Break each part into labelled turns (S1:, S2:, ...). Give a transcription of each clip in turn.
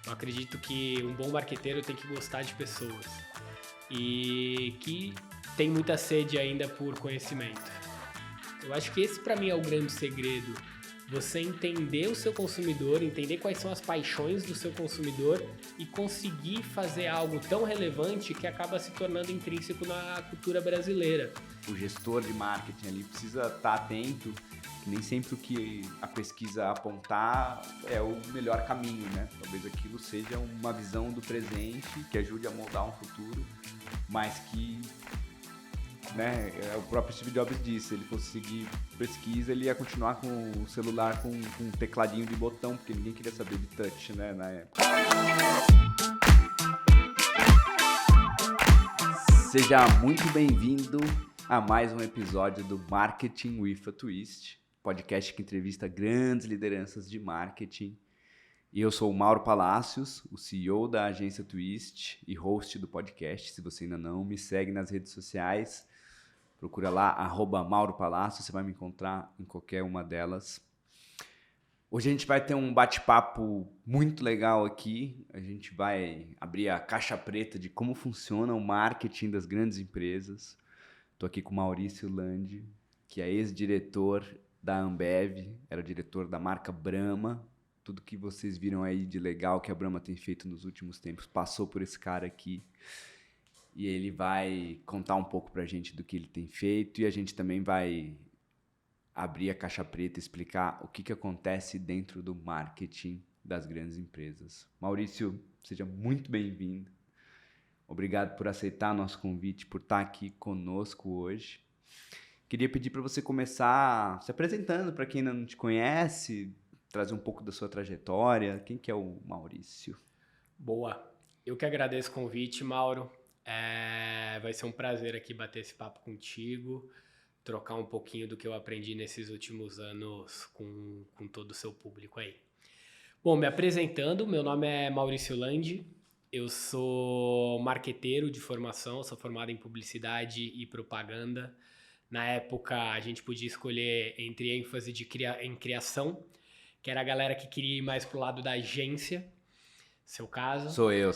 S1: Eu acredito que um bom marqueteiro tem que gostar de pessoas e que tem muita sede ainda por conhecimento. Eu acho que esse para mim é o grande segredo. Você entender o seu consumidor, entender quais são as paixões do seu consumidor e conseguir fazer algo tão relevante que acaba se tornando intrínseco na cultura brasileira.
S2: O gestor de marketing ali precisa estar atento, que nem sempre o que a pesquisa apontar é o melhor caminho, né? Talvez aquilo seja uma visão do presente que ajude a moldar um futuro, mas que, né, o próprio Steve Jobs disse, ele conseguir pesquisa, ele ia continuar com o celular com um tecladinho de botão, porque ninguém queria saber de touch, né, na época. Seja muito bem-vindo a mais um episódio do Marketing with a Twist, podcast que entrevista grandes lideranças de marketing. E eu sou o Mauro Palacios, o CEO da agência Twist e host do podcast. Se você ainda não me segue nas redes sociais, procura lá, @Mauro Palacios, você vai me encontrar em qualquer uma delas. Hoje a gente vai ter um bate-papo muito legal aqui. A gente vai abrir a caixa preta de como funciona o marketing das grandes empresas. Estou aqui com o Maurício Landi, que é ex-diretor da Ambev, era diretor da marca Brahma. Tudo que vocês viram aí de legal que a Brahma tem feito nos últimos tempos passou por esse cara aqui. E ele vai contar um pouco pra gente do que ele tem feito e a gente também vai abrir a caixa preta e explicar o que acontece dentro do marketing das grandes empresas. Maurício, seja muito bem-vindo. Obrigado por aceitar nosso convite, por estar aqui conosco hoje. Queria pedir para você começar se apresentando para quem ainda não te conhece, trazer um pouco da sua trajetória. Quem que é o Maurício?
S1: Boa. Eu que agradeço o convite, Mauro. Vai ser um prazer aqui bater esse papo contigo, trocar um pouquinho do que eu aprendi nesses últimos anos com todo o seu público aí. Bom, me apresentando, meu nome é Maurício Landi, eu sou marqueteiro de formação, sou formado em publicidade e propaganda. Na época, a gente podia escolher entre ênfase em criação, que era a galera que queria ir mais pro lado da agência, seu caso.
S2: Sou eu.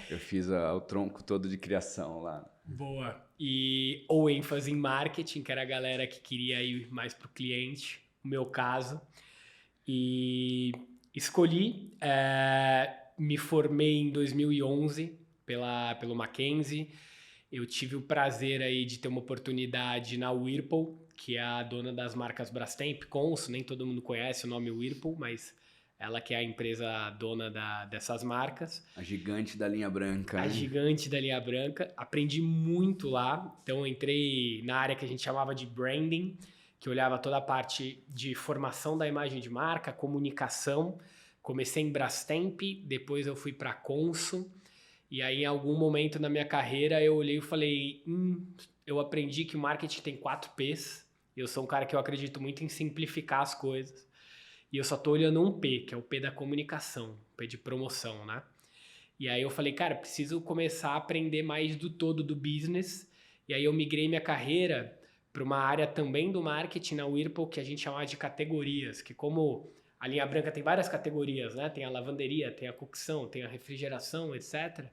S2: Eu fiz o tronco todo de criação lá.
S1: Boa. Ou ênfase em marketing, que era a galera que queria ir mais pro cliente, o meu caso. E escolhi, me formei em 2011 pelo Mackenzie. Eu tive o prazer aí de ter uma oportunidade na Whirlpool, que é a dona das marcas Brastemp, Consul, nem todo mundo conhece o nome Whirlpool, mas ela que é a empresa dona dessas marcas.
S2: A gigante da linha branca.
S1: A gigante da linha branca. Aprendi muito lá. Então, eu entrei na área que a gente chamava de branding, que olhava toda a parte de formação da imagem de marca, comunicação. Comecei em Brastemp, depois eu fui para Consul. E aí, em algum momento na minha carreira, eu olhei e falei, eu aprendi que o marketing tem 4 P's. Eu sou um cara que eu acredito muito em simplificar as coisas. E eu só tô olhando um P, que é o P da comunicação, o P de promoção, né? E aí eu falei, cara, preciso começar a aprender mais do todo do business. E aí eu migrei minha carreira para uma área também do marketing na Whirlpool, que a gente chamava de categorias, que como a linha branca tem várias categorias, né? Tem a lavanderia, tem a cocção, tem a refrigeração, etc.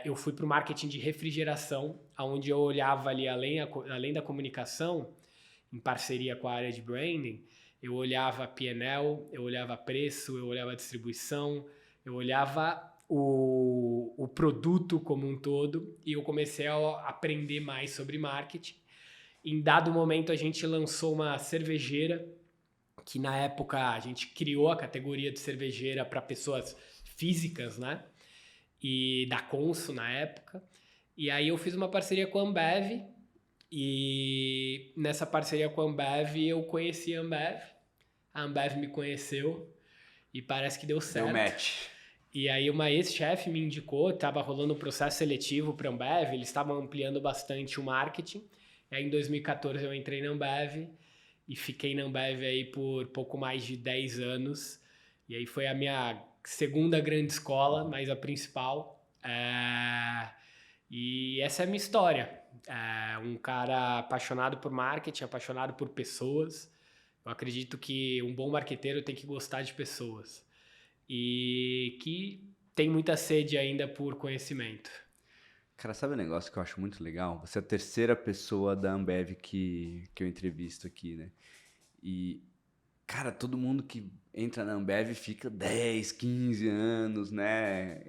S1: Eu fui para o marketing de refrigeração, onde eu olhava ali, além da comunicação, em parceria com a área de branding, eu olhava P&L, eu olhava preço, eu olhava distribuição, eu olhava o produto como um todo e eu comecei a aprender mais sobre marketing. Em dado momento a gente lançou uma cervejeira, que na época a gente criou a categoria de cervejeira para pessoas físicas, né? E da Consul na época. E aí eu fiz uma parceria com a Ambev e nessa parceria com a Ambev eu conheci a Ambev. A Ambev me conheceu e parece que deu certo.
S2: Deu match.
S1: E aí uma ex-chefe me indicou, estava rolando um processo seletivo para a Ambev, eles estavam ampliando bastante o marketing. E aí em 2014 eu entrei na Ambev e fiquei na Ambev aí por pouco mais de 10 anos. E aí foi a minha segunda grande escola, mas a principal. E essa é a minha história. Um cara apaixonado por marketing, apaixonado por pessoas. Eu acredito que um bom marqueteiro tem que gostar de pessoas. e que tem muita sede ainda por conhecimento.
S2: Cara, sabe um negócio que eu acho muito legal? Você é a terceira pessoa da Ambev que eu entrevisto aqui, né? E, cara, todo mundo que entra na Ambev fica 10, 15 anos, né?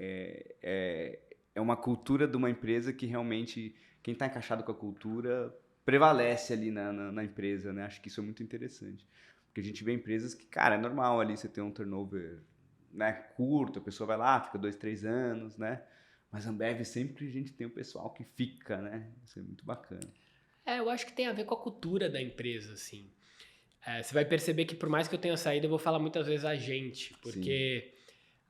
S2: É uma cultura de uma empresa que realmente, quem está encaixado com a cultura, prevalece ali na empresa, né? Acho que isso é muito interessante. Porque a gente vê empresas que, cara, é normal ali você ter um turnover, né, curto, a pessoa vai lá, fica 2, 3 anos, né? Mas a Ambev sempre a gente tem o pessoal que fica, né? Isso é muito bacana.
S1: Eu acho que tem a ver com a cultura da empresa, assim. Você vai perceber que por mais que eu tenha saído, eu vou falar muitas vezes a gente,
S2: Sim.
S1: porque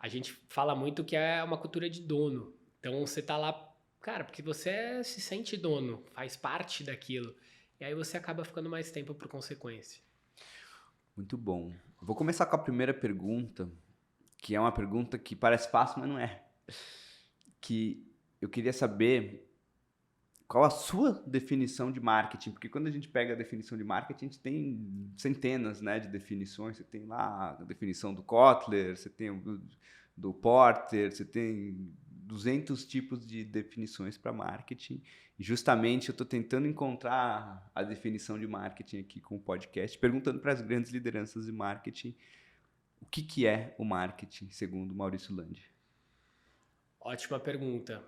S1: a gente fala muito que é uma cultura de dono. Então você tá lá, cara, porque você se sente dono, faz parte daquilo. E aí você acaba ficando mais tempo por consequência.
S2: Muito bom. Vou começar com a primeira pergunta, que é uma pergunta que parece fácil, mas não é. Que eu queria saber qual a sua definição de marketing, porque quando a gente pega a definição de marketing, a gente tem centenas, né, de definições. Você tem lá a definição do Kotler, você tem do Porter, você tem 200 tipos de definições para marketing. E justamente eu estou tentando encontrar a definição de marketing aqui com o podcast, perguntando para as grandes lideranças de marketing o que é o marketing, segundo Maurício Landi.
S1: Ótima pergunta.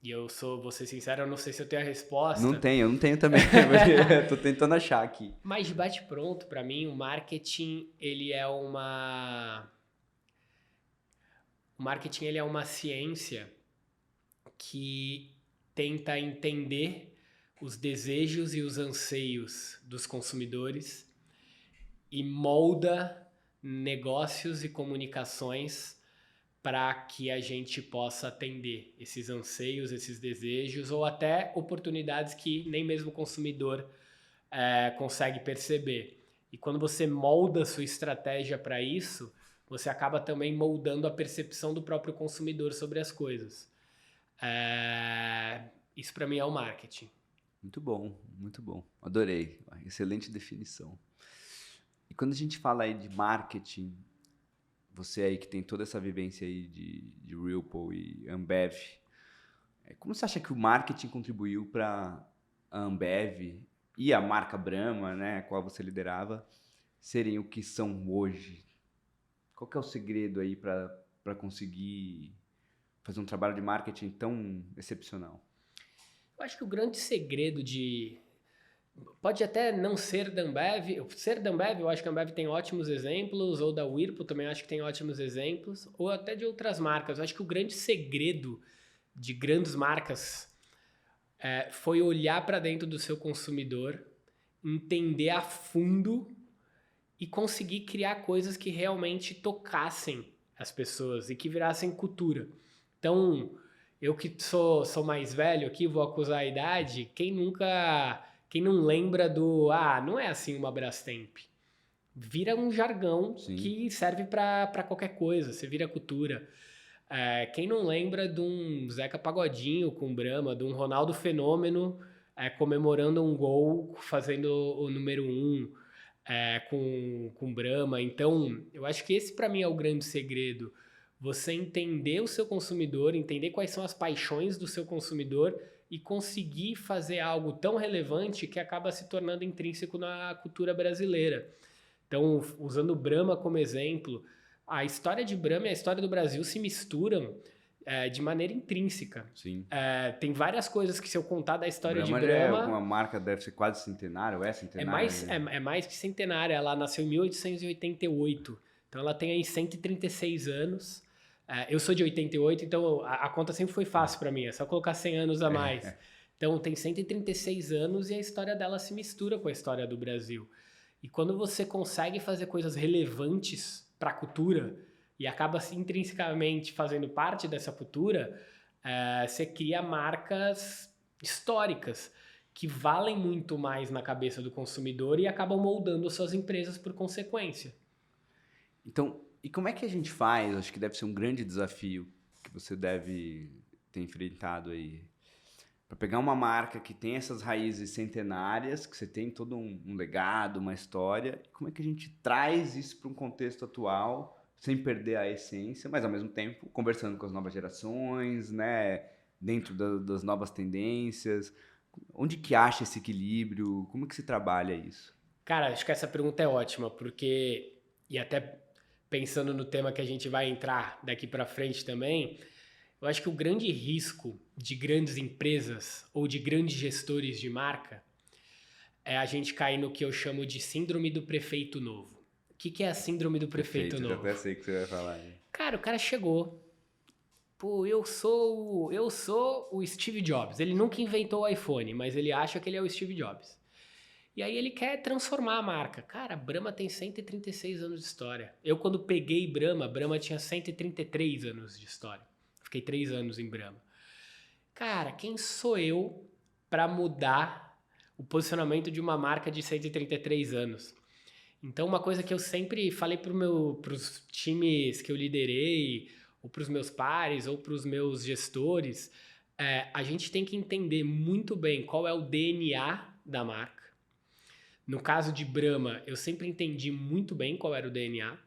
S1: E vou ser sincero, eu não sei se eu tenho a resposta.
S2: Eu não tenho também. Estou tentando achar aqui.
S1: Mas de bate-pronto, para mim, o marketing, ele é uma... O marketing, ele é uma ciência que tenta entender os desejos e os anseios dos consumidores e molda negócios e comunicações para que a gente possa atender esses anseios, esses desejos ou até oportunidades que nem mesmo o consumidor consegue perceber. E quando você molda a sua estratégia para isso, você acaba também moldando a percepção do próprio consumidor sobre as coisas. Isso para mim é o marketing.
S2: Muito bom, muito bom. Adorei. Excelente definição. E quando a gente fala aí de marketing, você aí que tem toda essa vivência aí de Whirlpool e Ambev, como você acha que o marketing contribuiu para a Ambev e a marca Brahma, né, a qual você liderava, serem o que são hoje? Qual que é o segredo aí para conseguir fazer um trabalho de marketing tão excepcional?
S1: Eu acho que o grande segredo pode até não ser da Ambev. Ser da Ambev, eu acho que a Ambev tem ótimos exemplos, ou da Whirlpool também acho que tem ótimos exemplos, ou até de outras marcas. Eu acho que o grande segredo de grandes marcas foi olhar para dentro do seu consumidor, entender a fundo e conseguir criar coisas que realmente tocassem as pessoas e que virassem cultura. Então, eu que sou mais velho aqui, vou acusar a idade, quem não lembra não é assim uma Brastemp. Vira um jargão
S2: Sim.
S1: Que serve para qualquer coisa, você vira cultura. Quem não lembra de um Zeca Pagodinho com Brahma, de um Ronaldo Fenômeno comemorando um gol, fazendo o número 1 com Brahma. Então, eu acho que esse para mim é o grande segredo. Você entender o seu consumidor, entender quais são as paixões do seu consumidor e conseguir fazer algo tão relevante que acaba se tornando intrínseco na cultura brasileira. Então, usando o Brahma como exemplo, a história de Brahma e a história do Brasil se misturam de maneira intrínseca.
S2: Sim.
S1: Tem várias coisas que, se eu contar da história
S2: Brahma
S1: de Brahma...
S2: uma marca, deve ser quase centenária, ou é centenária?
S1: É mais que centenária. Ela nasceu em 1888. Então, ela tem aí 136 anos. Eu sou de 88, então a conta sempre foi fácil para mim. É só colocar 100 anos a mais. Então, tem 136 anos e a história dela se mistura com a história do Brasil. E quando você consegue fazer coisas relevantes para a cultura e acaba intrinsecamente fazendo parte dessa cultura, você cria marcas históricas que valem muito mais na cabeça do consumidor e acabam moldando suas empresas por consequência.
S2: Então, e como é que a gente faz? Acho que deve ser um grande desafio que você deve ter enfrentado aí. Para pegar uma marca que tem essas raízes centenárias, que você tem todo um legado, uma história, como é que a gente traz isso para um contexto atual, sem perder a essência, mas ao mesmo tempo conversando com as novas gerações, né? Dentro das novas tendências. Onde que acha esse equilíbrio? Como que se trabalha isso?
S1: Cara, acho que essa pergunta é ótima, porque, e até pensando no tema que a gente vai entrar daqui para frente também, eu acho que o grande risco de grandes empresas ou de grandes gestores de marca é a gente cair no que eu chamo de síndrome do prefeito novo. O que é a síndrome do prefeito
S2: Perfeito,
S1: novo?
S2: já até sei o que você vai falar. Né?
S1: Cara, o cara chegou. Pô, eu sou o Steve Jobs. Ele nunca inventou o iPhone, mas ele acha que ele é o Steve Jobs. E aí ele quer transformar a marca. Cara, a Brahma tem 136 anos de história. Eu, quando peguei Brahma tinha 133 anos de história. Fiquei 3 anos em Brahma. Cara, quem sou eu para mudar o posicionamento de uma marca de 133 anos? Então, uma coisa que eu sempre falei pros times que eu liderei, ou pros meus pares, ou pros meus gestores, a gente tem que entender muito bem qual é o DNA da marca. No caso de Brahma, eu sempre entendi muito bem qual era o DNA.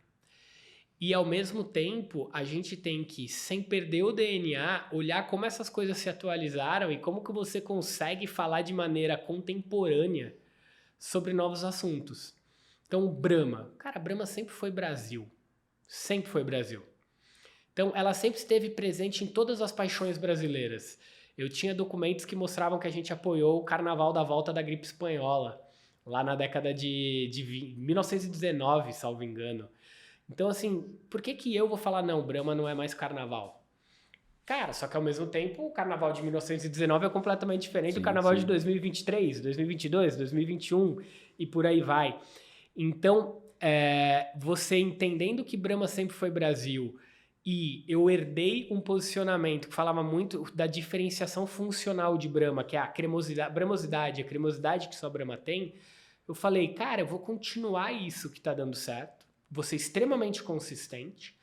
S1: E, ao mesmo tempo, a gente tem que, sem perder o DNA, olhar como essas coisas se atualizaram e como que você consegue falar de maneira contemporânea sobre novos assuntos. Então, Brahma. Cara, Brahma sempre foi Brasil. Sempre foi Brasil. Então, ela sempre esteve presente em todas as paixões brasileiras. Eu tinha documentos que mostravam que a gente apoiou o Carnaval da Volta da Gripe Espanhola, lá na década de 1919, salvo engano. Então, assim, por que eu vou falar, não, Brahma não é mais carnaval? Cara, só que ao mesmo tempo, o carnaval de 1919 é completamente diferente do carnaval de 2023, 2022, 2021 e por aí vai. Então, você entendendo que Brahma sempre foi Brasil e eu herdei um posicionamento que falava muito da diferenciação funcional de Brahma, que é a cremosidade, a cremosidade que só Brahma tem, eu falei, cara, eu vou continuar isso que tá dando certo, vou ser extremamente consistente,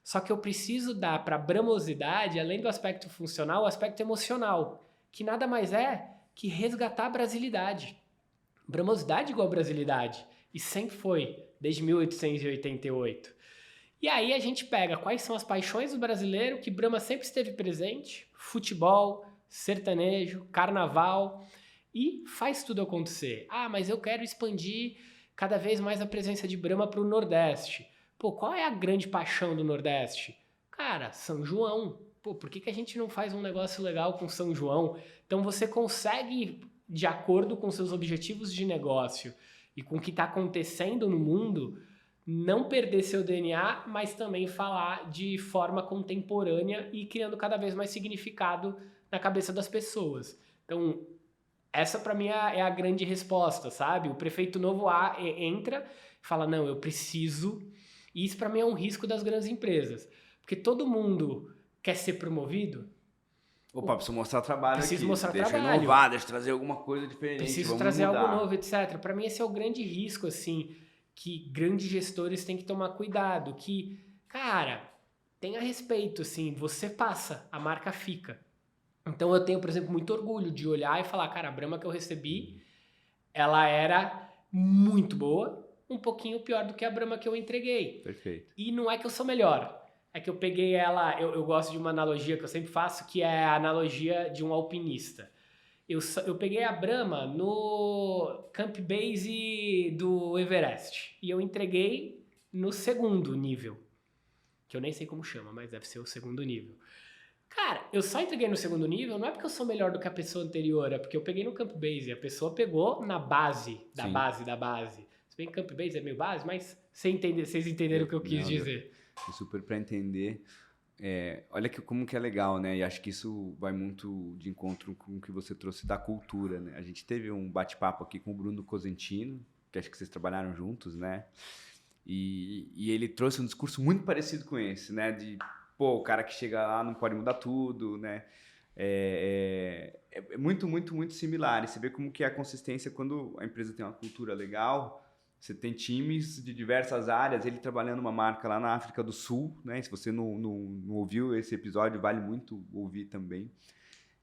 S1: só que eu preciso dar para a bramosidade, além do aspecto funcional, o aspecto emocional, que nada mais é que resgatar a brasilidade. Bramosidade igual brasilidade. E sempre foi, desde 1888. E aí a gente pega quais são as paixões do brasileiro que Brahma sempre esteve presente, futebol, sertanejo, carnaval, e faz tudo acontecer. Ah, mas eu quero expandir cada vez mais a presença de Brahma para o Nordeste. Pô, qual é a grande paixão do Nordeste? Cara, São João. Pô, por que a gente não faz um negócio legal com São João? Então você consegue, de acordo com seus objetivos de negócio e com o que está acontecendo no mundo, não perder seu DNA, mas também falar de forma contemporânea e criando cada vez mais significado na cabeça das pessoas. Então, essa para mim é a grande resposta, sabe? O prefeito novo entra e fala, não, eu preciso... E isso para mim é um risco das grandes empresas. Porque todo mundo quer ser promovido.
S2: Opa, preciso mostrar trabalho
S1: preciso
S2: aqui.
S1: Mostrar
S2: deixa
S1: trabalho.
S2: Eu inovar, deixa eu trazer alguma coisa diferente.
S1: Preciso trazer algo novo, etc. Para mim esse é o grande risco, assim, que grandes gestores têm que tomar cuidado. Que, cara, tenha respeito, assim, você passa, a marca fica. Então eu tenho, por exemplo, muito orgulho de olhar e falar, cara, a Brahma que eu recebi, ela era muito boa, um pouquinho pior do que a Brahma que eu entreguei.
S2: Perfeito.
S1: E não é que eu sou melhor, é que eu peguei ela, eu gosto de uma analogia que eu sempre faço, que é a analogia de um alpinista. Eu peguei a Brahma no Camp Base do Everest e eu entreguei no segundo nível, que eu nem sei como chama, mas deve ser o segundo nível. Cara, eu só entreguei no segundo nível, não é porque eu sou melhor do que a pessoa anterior, é porque eu peguei no Camp Base, a pessoa pegou na base, da
S2: Sim.
S1: base, da base. Se bem que Camp Base é meio base, mas vocês entenderam o que eu quis dizer.
S2: Super para entender. Olha como que é legal, né? E acho que isso vai muito de encontro com o que você trouxe da cultura, né? A gente teve um bate-papo aqui com o Bruno Cosentino, que acho que vocês trabalharam juntos, né? E ele trouxe um discurso muito parecido com esse, né? De, pô, o cara que chega lá não pode mudar tudo, né? É muito, muito, muito similar. E você vê como que é a consistência quando a empresa tem uma cultura legal. Você tem times de diversas áreas, ele trabalhando uma marca lá na África do Sul, né? Se você não ouviu esse episódio, vale muito ouvir também.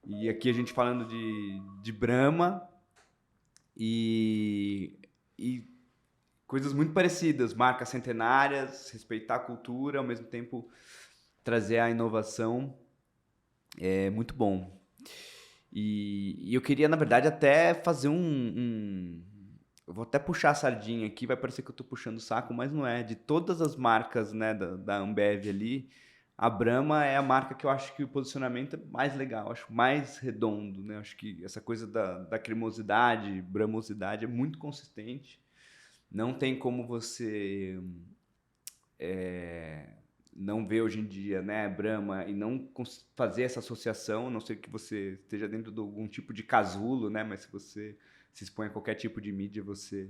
S2: E aqui a gente falando de Brahma e coisas muito parecidas, marcas centenárias, respeitar a cultura, ao mesmo tempo trazer a inovação. É muito bom. E eu queria, na verdade, até fazer eu vou até puxar a sardinha aqui, vai parecer que eu tô puxando o saco, mas não é. De todas as marcas, né, da Ambev ali, a Brahma é a marca que eu acho que o posicionamento é mais legal, acho mais redondo, né? Acho que essa coisa da cremosidade, bramosidade é muito consistente. Não tem como você não ver hoje em dia, né, Brahma e não fazer essa associação, a não ser que você esteja dentro de algum tipo de casulo, né? Mas se você se expõe a qualquer tipo de mídia, você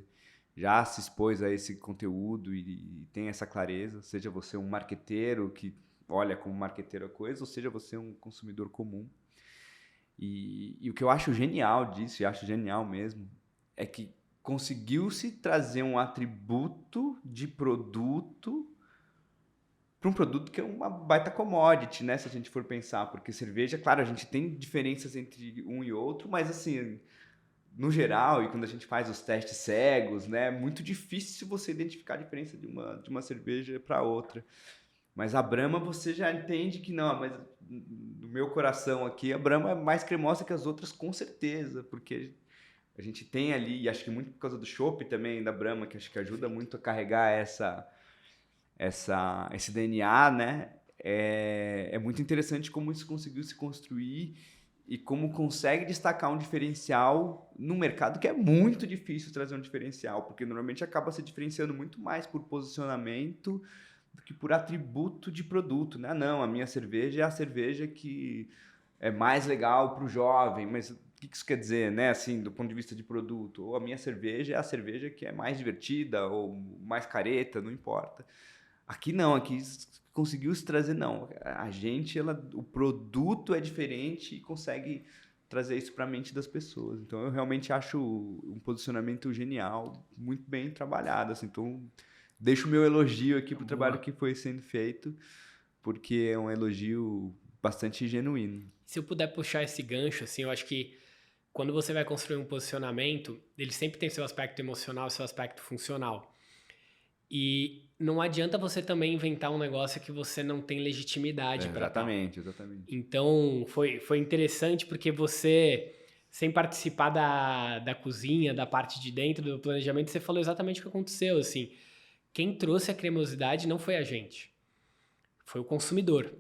S2: já se expôs a esse conteúdo e tem essa clareza, seja você um marqueteiro que olha como marqueteiro a coisa, ou seja você um consumidor comum. E o que eu acho genial disso, e acho genial mesmo, é que conseguiu-se trazer um atributo de produto para um produto que é uma baita commodity, né? Se a gente for pensar, porque cerveja, claro, a gente tem diferenças entre um e outro, mas assim, no geral, e quando a gente faz os testes cegos, né, é muito difícil você identificar a diferença de uma cerveja para outra. Mas a Brahma você já entende que não, mas no meu coração aqui, a Brahma é mais cremosa que as outras com certeza, porque a gente tem ali, e acho que muito por causa do chopp também da Brahma, que acho que ajuda muito a carregar esse DNA, né? É muito interessante como isso conseguiu se construir e como consegue destacar um diferencial no mercado que é muito difícil trazer um diferencial, porque normalmente acaba se diferenciando muito mais por posicionamento do que por atributo de produto, né? Não, a minha cerveja é a cerveja que é mais legal para o jovem, mas o que isso quer dizer, né? Assim, do ponto de vista de produto, ou a minha cerveja é a cerveja que é mais divertida ou mais careta, não importa. Aqui não, aqui conseguiu se trazer, não. A gente, o produto é diferente e consegue trazer isso para a mente das pessoas. Então, eu realmente acho um posicionamento genial, muito bem trabalhado. Assim. Então, deixo o meu elogio aqui para o trabalho que foi sendo feito, porque é um elogio bastante genuíno.
S1: Se eu puder puxar esse gancho, assim, eu acho que quando você vai construir um posicionamento, ele sempre tem seu aspecto emocional e seu aspecto funcional. E não adianta você também inventar um negócio que você não tem legitimidade para tal.
S2: Exatamente.
S1: Então, foi interessante porque você, sem participar da cozinha, da parte de dentro do planejamento, você falou exatamente o que aconteceu, assim. Quem trouxe a cremosidade não foi a gente, foi o consumidor.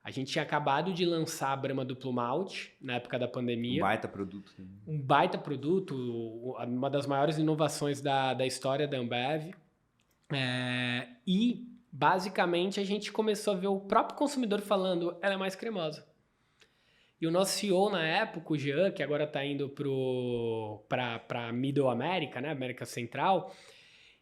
S1: A gente tinha acabado de lançar a Brahma Duplo Malte, na época da pandemia.
S2: Um baita produto.
S1: Um baita produto, uma das maiores inovações da história da Ambev. E, basicamente, a gente começou a ver o próprio consumidor falando, ela é mais cremosa. E o nosso CEO na época, o Jean, que agora está indo para Middle America, né, América Central,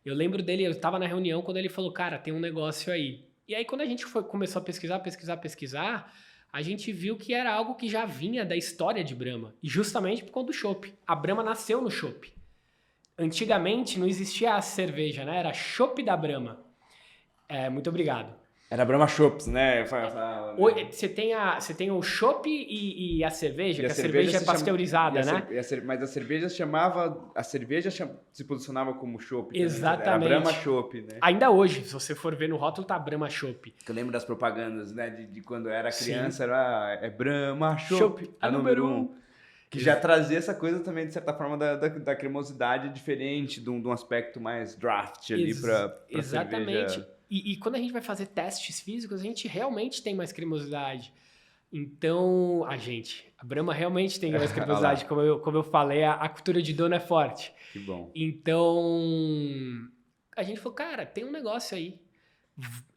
S1: eu lembro dele, eu estava na reunião quando ele falou, cara, tem um negócio aí. E aí quando a gente começou a pesquisar, a gente viu que era algo que já vinha da história de Brahma. E justamente por conta do chopp. A Brahma nasceu no chopp. Antigamente não existia a cerveja, né? Era chopp da Brahma. Muito obrigado.
S2: Era Brahma Chopps, né?
S1: Você tem o chopp e a cerveja,
S2: e
S1: que a cerveja é pasteurizada, né?
S2: Mas a cerveja se posicionava como chopp.
S1: Exatamente.
S2: Era Brahma Chopp, né?
S1: Ainda hoje, se você for ver no rótulo, tá Brahma Chopp.
S2: Eu lembro das propagandas, né? De quando eu era criança,
S1: Sim.
S2: era Brahma Chopp, a número 1. Que já trazia essa coisa também, de certa forma, da cremosidade diferente, de um aspecto mais draft ali pra
S1: Exatamente.
S2: cerveja.
S1: E quando a gente vai fazer testes físicos, a gente realmente tem mais cremosidade. Então, a Brahma realmente tem mais cremosidade. Como eu falei, a cultura de dono é forte.
S2: Que bom.
S1: Então, a gente falou, cara, tem um negócio aí.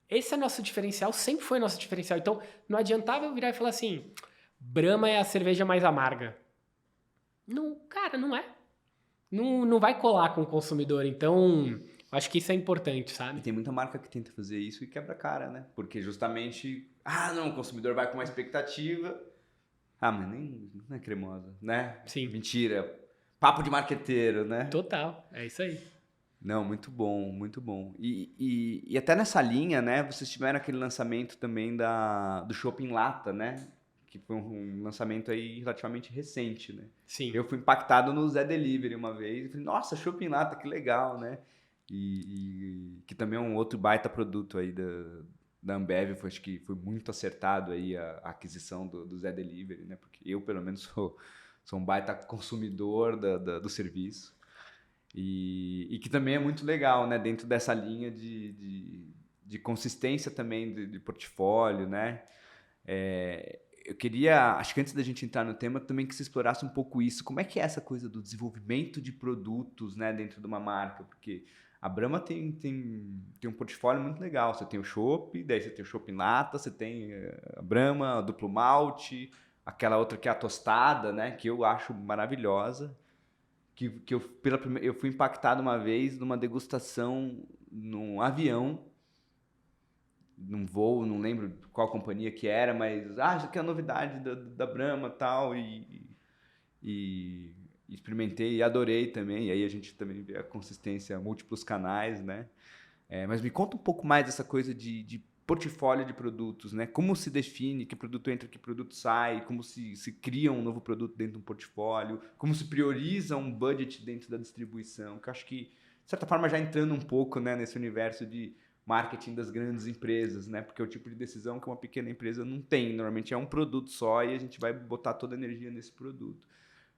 S1: Esse é nosso diferencial, sempre foi nosso diferencial. Então, não adiantava eu virar e falar assim, Brahma é a cerveja mais amarga. Não, cara, não é. Não vai colar com o consumidor. Então, acho que isso é importante, sabe?
S2: E tem muita marca que tenta fazer isso e quebra a cara, né? Porque justamente, o consumidor vai com uma expectativa. Mas não é cremosa, né?
S1: Sim.
S2: Mentira. Papo de marqueteiro, né?
S1: Total, é isso aí.
S2: Não, muito bom, muito bom. E até nessa linha, né? Vocês tiveram aquele lançamento também do Chopp em Lata, né? Que foi um lançamento aí relativamente recente, né?
S1: Sim.
S2: Eu fui impactado no Zé Delivery uma vez e falei, nossa, Chopp em Lata, que legal, né? e que também é um outro baita produto aí da Ambev. Acho que foi muito acertado aí a aquisição do Zé Delivery, né? Porque eu, pelo menos, sou um baita consumidor do serviço. E que também é muito legal, né? Dentro dessa linha de consistência também de portfólio, né? Eu queria, acho que antes da gente entrar no tema, também que você explorasse um pouco isso. Como é que é essa coisa do desenvolvimento de produtos, né, dentro de uma marca? Porque a Brahma tem um portfólio muito legal. Você tem o chopp, daí você tem o chopp em lata, você tem a Brahma, a duplo malte, aquela outra que é a tostada, né, que eu acho maravilhosa. Que eu fui impactado uma vez numa degustação num avião, num voo, não lembro qual companhia que era, mas isso aqui é a novidade da Brahma tal, e experimentei e adorei também. E aí a gente também vê a consistência, múltiplos canais, né? Mas me conta um pouco mais dessa coisa de portfólio de produtos, né? Como se define que produto entra, que produto sai, como se cria um novo produto dentro de um portfólio, como se prioriza um budget dentro da distribuição, que eu acho que, de certa forma, já entrando um pouco, né, nesse universo de marketing das grandes empresas, né? Porque é o tipo de decisão que uma pequena empresa não tem. Normalmente é um produto só e a gente vai botar toda a energia nesse produto.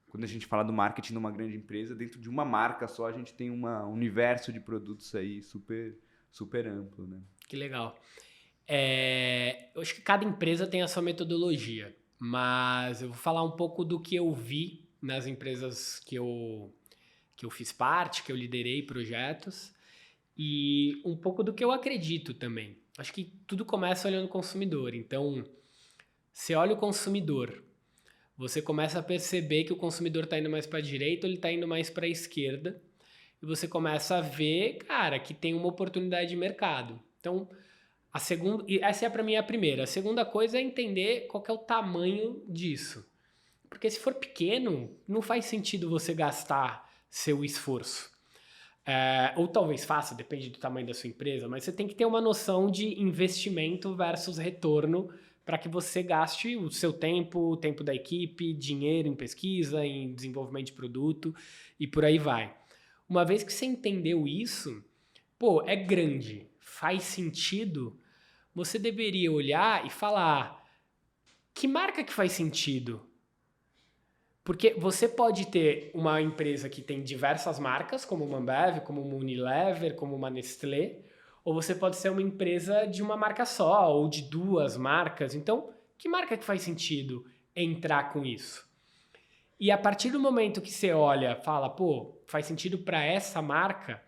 S2: Quando a gente fala do marketing numa grande empresa, dentro de uma marca só, a gente tem um universo de produtos aí super, super amplo, né?
S1: Que legal. Eu acho que cada empresa tem a sua metodologia, mas eu vou falar um pouco do que eu vi nas empresas que eu fiz parte, que eu liderei projetos, e um pouco do que eu acredito também. Acho que tudo começa olhando o consumidor. Então, você olha o consumidor, você começa a perceber que o consumidor está indo mais para a direita ou ele está indo mais para a esquerda, e você começa a ver, cara, que tem uma oportunidade de mercado. Então, essa para mim é a primeira. A segunda coisa é entender qual que é o tamanho disso. Porque se for pequeno, não faz sentido você gastar seu esforço. Ou talvez faça, depende do tamanho da sua empresa, mas você tem que ter uma noção de investimento versus retorno para que você gaste o seu tempo, o tempo da equipe, dinheiro em pesquisa, em desenvolvimento de produto e por aí vai. Uma vez que você entendeu isso, é grande, faz sentido, você deveria olhar e falar: que marca que faz sentido? Porque você pode ter uma empresa que tem diversas marcas, como uma Ambev, como uma Unilever, como uma Nestlé, ou você pode ser uma empresa de uma marca só, ou de duas marcas. Então, que marca que faz sentido entrar com isso? E a partir do momento que você olha, fala, faz sentido para essa marca,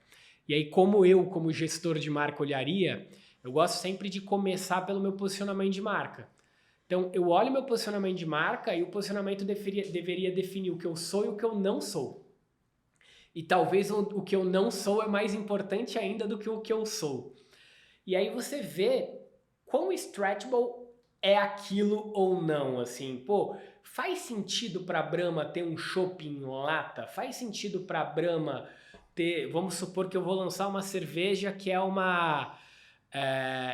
S1: e aí como gestor de marca olharia, eu gosto sempre de começar pelo meu posicionamento de marca. Então, eu olho meu posicionamento de marca e o posicionamento deveria definir o que eu sou e o que eu não sou. E talvez o que eu não sou é mais importante ainda do que o que eu sou. E aí você vê quão stretchable é aquilo ou não, assim. Faz sentido para a Brahma ter um chopp em lata? Faz sentido para a Brahma ter... Vamos supor que eu vou lançar uma cerveja que é uma...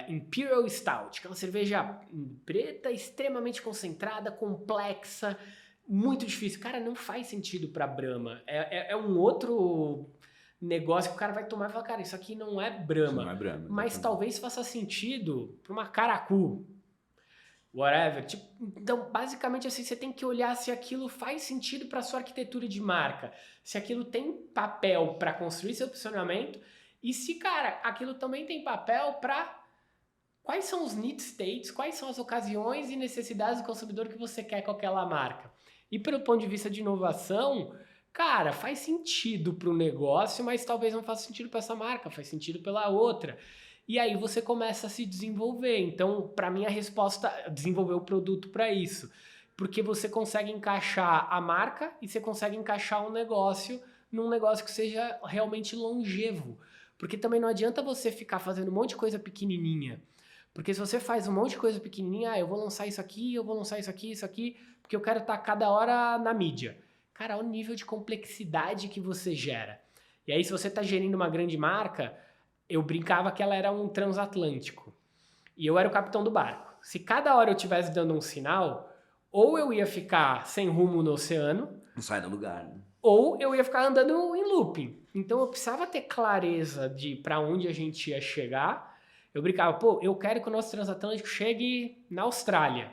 S1: Imperial Stout, que é uma cerveja preta, extremamente concentrada, complexa, muito difícil. Cara, não faz sentido pra Brahma. É um outro negócio que o cara vai tomar e falar, cara, isso aqui não é Brahma.
S2: Não é Brahma,
S1: mas talvez faça sentido pra uma Caracu, whatever. Então, basicamente assim, você tem que olhar se aquilo faz sentido pra sua arquitetura de marca, se aquilo tem papel pra construir seu posicionamento. E se, cara, aquilo também tem papel para quais são os need states, quais são as ocasiões e necessidades do consumidor que você quer com aquela marca. E pelo ponto de vista de inovação, cara, faz sentido para o negócio, mas talvez não faça sentido para essa marca, faz sentido pela outra. E aí você começa a se desenvolver. Então, para mim, a resposta é desenvolver o produto para isso. Porque você consegue encaixar a marca e você consegue encaixar um negócio num negócio que seja realmente longevo. Porque também não adianta você ficar fazendo um monte de coisa pequenininha. Porque se você faz um monte de coisa pequenininha, eu vou lançar isso aqui, eu vou lançar isso aqui, porque eu quero estar cada hora na mídia. Cara, olha o nível de complexidade que você gera. E aí, se você está gerindo uma grande marca, eu brincava que ela era um transatlântico. E eu era o capitão do barco. Se cada hora eu estivesse dando um sinal, ou eu ia ficar sem rumo no oceano...
S2: Não sai do lugar, né?
S1: ou eu ia ficar andando em looping. Então eu precisava ter clareza de para onde a gente ia chegar. Eu brincava, eu quero que o nosso transatlântico chegue na Austrália.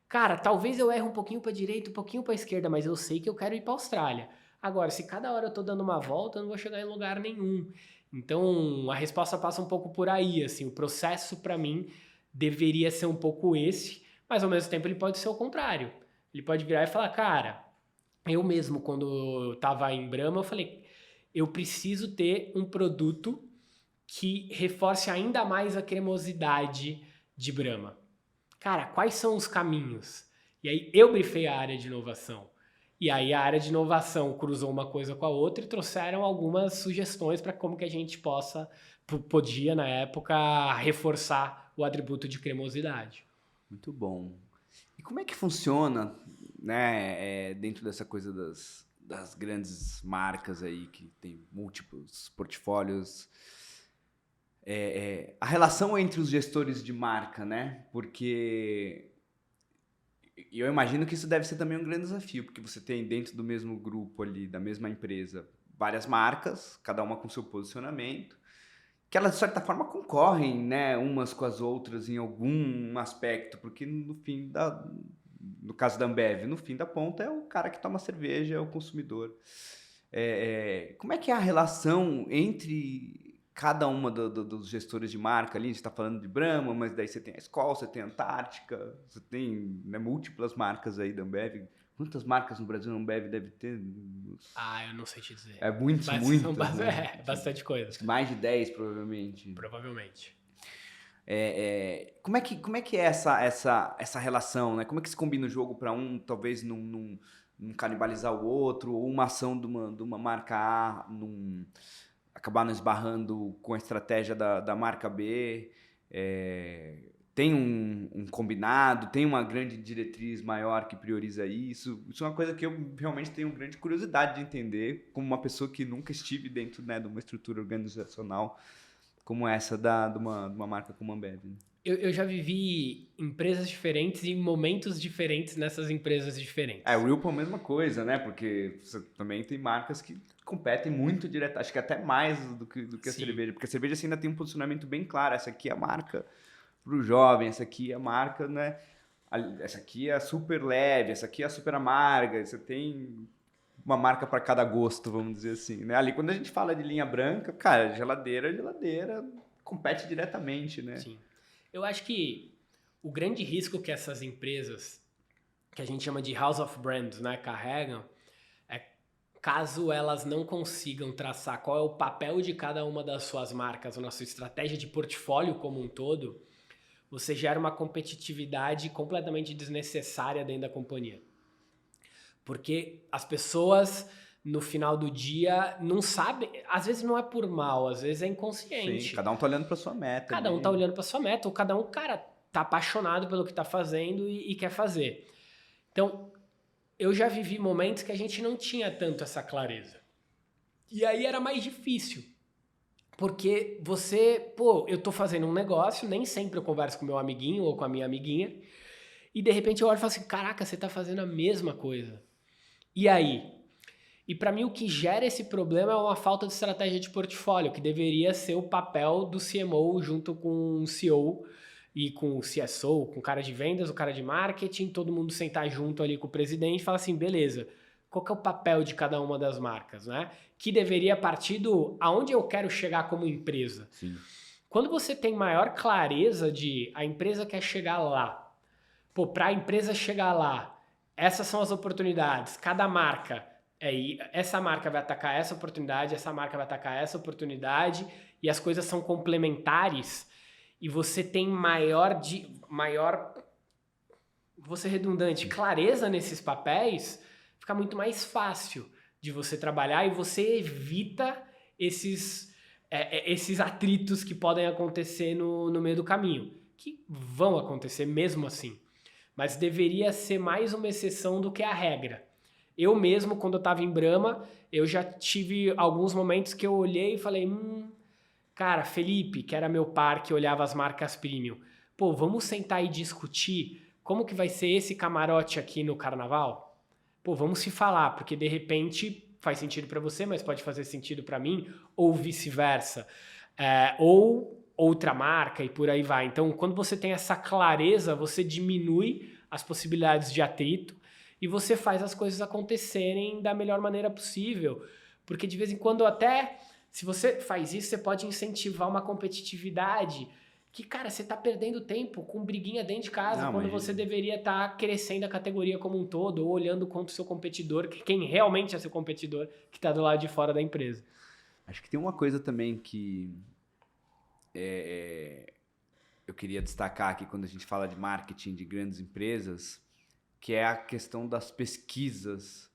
S1: Cara, talvez eu erre um pouquinho para direita, um pouquinho para esquerda, mas eu sei que eu quero ir para Austrália. Agora, se cada hora eu tô dando uma volta, eu não vou chegar em lugar nenhum. Então, a resposta passa um pouco por aí, assim, o processo para mim deveria ser um pouco esse, mas ao mesmo tempo ele pode ser o contrário. Ele pode virar e falar, cara, eu mesmo quando eu tava em Brahma, eu falei, eu preciso ter um produto que reforce ainda mais a cremosidade de Brahma. Cara, quais são os caminhos? E aí eu brifei a área de inovação. E aí a área de inovação cruzou uma coisa com a outra e trouxeram algumas sugestões para como que a gente podia, na época, reforçar o atributo de cremosidade.
S2: Muito bom. E como é que funciona, né, dentro dessa coisa das grandes marcas aí, que tem múltiplos portfólios, a relação entre os gestores de marca, né? Porque eu imagino que isso deve ser também um grande desafio, porque você tem dentro do mesmo grupo ali, da mesma empresa, várias marcas, cada uma com seu posicionamento, que elas de certa forma concorrem, né, umas com as outras em algum aspecto, porque no caso da Ambev, no fim da ponta é o cara que toma cerveja, é o consumidor. Como é que é a relação entre cada uma dos gestores de marca ali? A gente está falando de Brahma, mas daí você tem a Skol, você tem a Antártica, você tem, né, múltiplas marcas aí da Ambev. Quantas marcas no Brasil a Ambev deve ter?
S1: Eu não sei te dizer.
S2: É muitas, né?
S1: Bastante coisa.
S2: Acho que mais de 10, provavelmente.
S1: Provavelmente.
S2: Como é que é essa relação, né? Como é que se combina o jogo para um, talvez, não canibalizar o outro, ou uma ação de uma marca A acabar não esbarrando com a estratégia da marca B? Tem um combinado, tem uma grande diretriz maior que prioriza isso? Isso é uma coisa que eu realmente tenho grande curiosidade de entender, como uma pessoa que nunca estive dentro, né, de uma estrutura organizacional como essa de uma marca como a Ambev.
S1: Eu já vivi empresas diferentes e momentos diferentes nessas empresas diferentes.
S2: O Whirlpool é a mesma coisa, né? Porque você também tem marcas que competem muito direto, acho que até mais do que a cerveja, porque a cerveja assim, ainda tem um posicionamento bem claro. Essa aqui é a marca para o jovem, essa aqui é a marca, né? Essa aqui é a super leve, essa aqui é a super amarga. Você tem uma marca para cada gosto, vamos dizer assim, né? Ali, quando a gente fala de linha branca, cara, geladeira compete diretamente, né?
S1: Sim. Eu acho que o grande risco que essas empresas, que a gente chama de House of Brands, né, carregam, é caso elas não consigam traçar qual é o papel de cada uma das suas marcas, ou na sua estratégia de portfólio como um todo, você gera uma competitividade completamente desnecessária dentro da companhia. Porque as pessoas, no final do dia, não sabem... Às vezes não é por mal, às vezes é inconsciente.
S2: Sim, cada um tá olhando para sua meta.
S1: Cada um tá olhando para sua meta, ou cada um, cara, tá apaixonado pelo que tá fazendo e quer fazer. Então, eu já vivi momentos que a gente não tinha tanto essa clareza. E aí era mais difícil. Porque eu tô fazendo um negócio, nem sempre eu converso com meu amiguinho ou com a minha amiguinha, e de repente eu olho e falo assim, caraca, você tá fazendo a mesma coisa. E aí? E para mim o que gera esse problema é uma falta de estratégia de portfólio, que deveria ser o papel do CMO junto com o CEO e com o CSO, com o cara de vendas, o cara de marketing, todo mundo sentar junto ali com o presidente e falar assim, beleza, qual que é o papel de cada uma das marcas, né? Que deveria partir do aonde eu quero chegar como empresa.
S2: Sim.
S1: Quando você tem maior clareza de a empresa quer chegar lá, para a empresa chegar lá, essas são as oportunidades, cada marca, essa marca vai atacar essa oportunidade, essa marca vai atacar essa oportunidade, e as coisas são complementares, e você tem maior, vou ser redundante, clareza nesses papéis, fica muito mais fácil de você trabalhar e você evita esses atritos que podem acontecer no meio do caminho, que vão acontecer mesmo assim. Mas deveria ser mais uma exceção do que a regra. Eu mesmo, quando eu estava em Brahma, eu já tive alguns momentos que eu olhei e falei, cara, Felipe, que era meu par, que olhava as marcas premium, vamos sentar e discutir como que vai ser esse camarote aqui no carnaval? Vamos se falar, porque de repente faz sentido para você, mas pode fazer sentido para mim, ou vice-versa. Ou outra marca e por aí vai. Então, quando você tem essa clareza, você diminui as possibilidades de atrito e você faz as coisas acontecerem da melhor maneira possível. Porque de vez em quando até, se você faz isso, você pode incentivar uma competitividade que, cara, você tá perdendo tempo com briguinha dentro de casa, quando você deveria estar crescendo a categoria como um todo, ou olhando contra o seu competidor, quem realmente é seu competidor, que tá do lado de fora da empresa.
S2: Acho que tem uma coisa também que eu queria destacar aqui quando a gente fala de marketing de grandes empresas, que é a questão das pesquisas,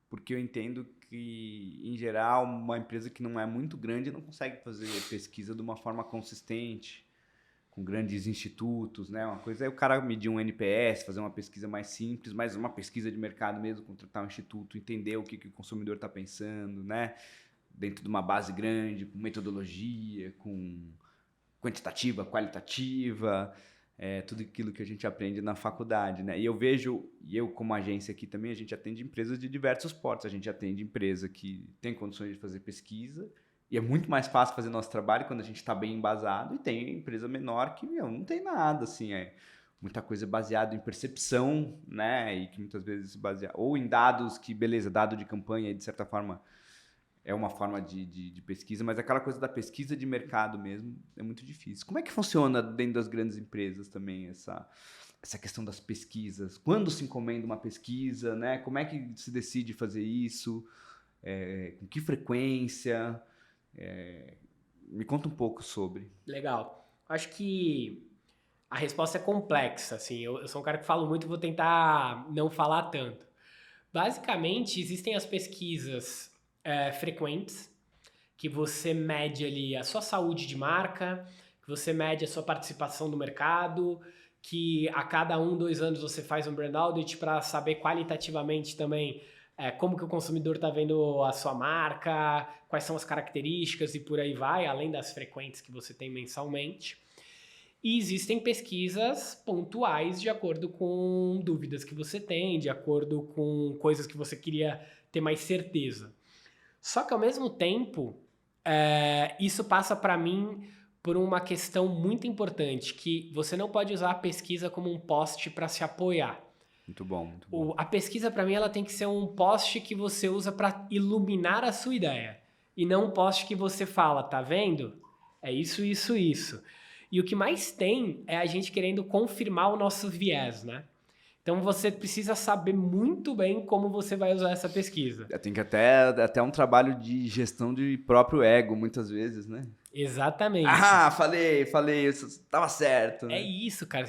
S2: porque eu entendo que, em geral, uma empresa que não é muito grande não consegue fazer pesquisa de uma forma consistente, com grandes institutos, né? Uma coisa é o cara medir um NPS, fazer uma pesquisa mais simples, mas uma pesquisa de mercado mesmo, contratar um instituto, entender o que o consumidor está pensando, né? Dentro de uma base grande, com metodologia, com quantitativa, qualitativa, tudo aquilo que a gente aprende na faculdade, né? E eu vejo, e eu como agência aqui também, a gente atende empresas de diversos portos. A gente atende empresa que tem condições de fazer pesquisa, e é muito mais fácil fazer nosso trabalho quando a gente está bem embasado, e tem empresa menor que, não tem nada, assim, muita coisa baseada em percepção, né? E que muitas vezes baseada, ou em dados que, beleza, dado de campanha, de certa forma, é uma forma de pesquisa, mas aquela coisa da pesquisa de mercado mesmo é muito difícil. Como é que funciona dentro das grandes empresas também essa questão das pesquisas? Quando se encomenda uma pesquisa, né? Como é que se decide fazer isso? Com que frequência? Me conta um pouco sobre.
S1: Legal. Acho que a resposta é complexa. Assim, eu sou um cara que falo muito e vou tentar não falar tanto. Basicamente, existem as pesquisas frequentes, que você mede ali a sua saúde de marca, que você mede a sua participação no mercado, que a cada 2 anos você faz um brand audit para saber qualitativamente também como que o consumidor está vendo a sua marca, quais são as características e por aí vai, além das frequentes que você tem mensalmente. E existem pesquisas pontuais de acordo com dúvidas que você tem, de acordo com coisas que você queria ter mais certeza. Só que, ao mesmo tempo, isso passa para mim por uma questão muito importante, que você não pode usar a pesquisa como um poste para se apoiar.
S2: Muito bom, muito bom.
S1: A pesquisa, para mim, ela tem que ser um poste que você usa para iluminar a sua ideia. E não um poste que você fala, tá vendo? É isso, isso, isso. E o que mais tem é a gente querendo confirmar o nosso viés, né? Então você precisa saber muito bem como você vai usar essa pesquisa.
S2: Tem que até um trabalho de gestão de próprio ego, muitas vezes, né?
S1: Exatamente.
S2: Falei, isso estava certo. Né?
S1: É isso, cara.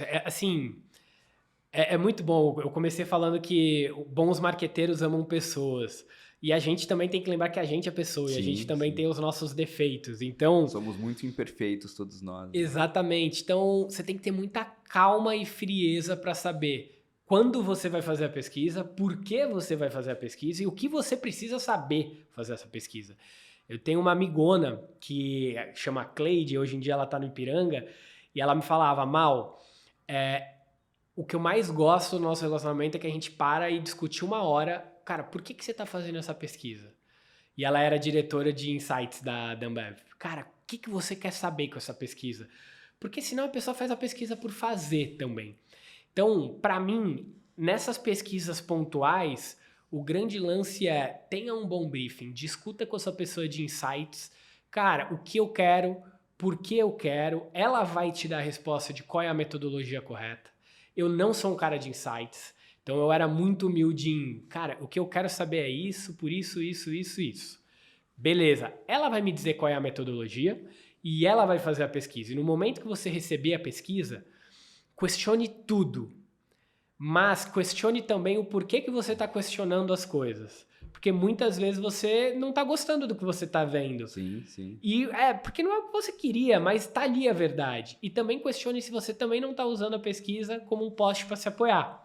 S1: É muito bom. Eu comecei falando que bons marqueteiros amam pessoas. E a gente também tem que lembrar que a gente é pessoa, sim, e a gente também tem os nossos defeitos. Então,
S2: somos muito imperfeitos, todos nós.
S1: Exatamente. Então, você tem que ter muita calma e frieza para saber quando você vai fazer a pesquisa, por que você vai fazer a pesquisa e o que você precisa saber fazer essa pesquisa. Eu tenho uma amigona que chama Cleide, hoje em dia ela está no Ipiranga, e ela me falava, Mal, o que eu mais gosto do nosso relacionamento é que a gente para e discute 1 hora, cara, por que você está fazendo essa pesquisa? E ela era diretora de Insights da Ambev. Cara, o que você quer saber com essa pesquisa? Porque senão a pessoa faz a pesquisa por fazer também. Então, para mim, nessas pesquisas pontuais, o grande lance é tenha um bom briefing, discuta com a sua pessoa de Insights. Cara, o que eu quero, por que eu quero, ela vai te dar a resposta de qual é a metodologia correta. Eu não sou um cara de Insights. Então eu era muito humilde em, cara, o que eu quero saber é isso, por isso, isso, isso, isso. Beleza, ela vai me dizer qual é a metodologia e ela vai fazer a pesquisa. E no momento que você receber a pesquisa, questione tudo. Mas questione também o porquê que você está questionando as coisas. Porque muitas vezes você não está gostando do que você está vendo.
S2: Sim, sim.
S1: E porque não é o que você queria, mas está ali a verdade. E também questione se você também não está usando a pesquisa como um poste para se apoiar.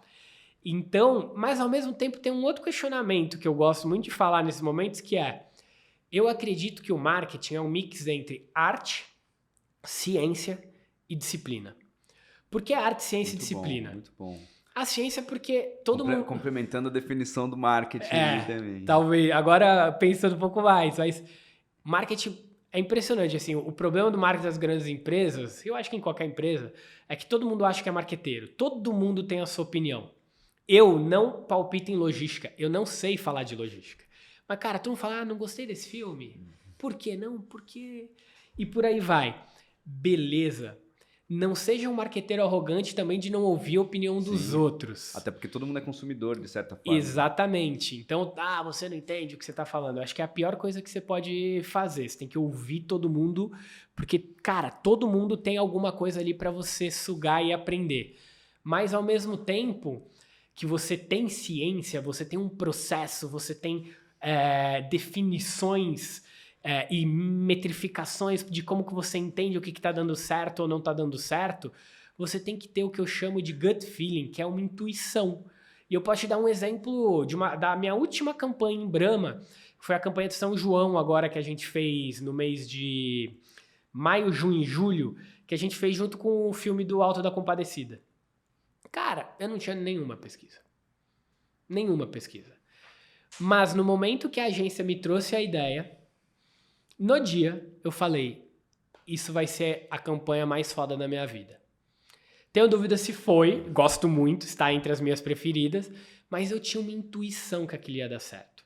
S1: Então, mas ao mesmo tempo tem um outro questionamento que eu gosto muito de falar nesses momentos, que eu acredito que o marketing é um mix entre arte, ciência e disciplina. Por que arte, ciência e disciplina?
S2: Muito bom.
S1: A ciência porque todo mundo...
S2: Complementando a definição do marketing também.
S1: Talvez. Agora, pensando um pouco mais, mas marketing é impressionante, assim, o problema do marketing das grandes empresas, eu acho que em qualquer empresa, é que todo mundo acha que é marqueteiro. Todo mundo tem a sua opinião. Eu não palpito em logística, eu não sei falar de logística. Mas, cara, todo mundo fala, não gostei desse filme. Por quê? Não, por quê? E por aí vai. Beleza. Não seja um marqueteiro arrogante também de não ouvir a opinião dos outros.
S2: Até porque todo mundo é consumidor, de certa forma.
S1: Exatamente. Então, você não entende o que você está falando. Eu acho que é a pior coisa que você pode fazer. Você tem que ouvir todo mundo, porque, cara, todo mundo tem alguma coisa ali para você sugar e aprender. Mas, ao mesmo tempo que você tem ciência, você tem um processo, você tem definições... e metrificações de como que você entende o que está dando certo ou não está dando certo, você tem que ter o que eu chamo de gut feeling, que é uma intuição. E eu posso te dar um exemplo da minha última campanha em Brahma, que foi a campanha de São João agora que a gente fez no mês de maio, junho e julho, que a gente fez junto com o filme do Alto da Compadecida. Cara, eu não tinha nenhuma pesquisa. Nenhuma pesquisa. Mas no momento que a agência me trouxe a ideia, no dia, eu falei, isso vai ser a campanha mais foda da minha vida. Tenho dúvida se foi, gosto muito, está entre as minhas preferidas, mas eu tinha uma intuição que aquilo ia dar certo.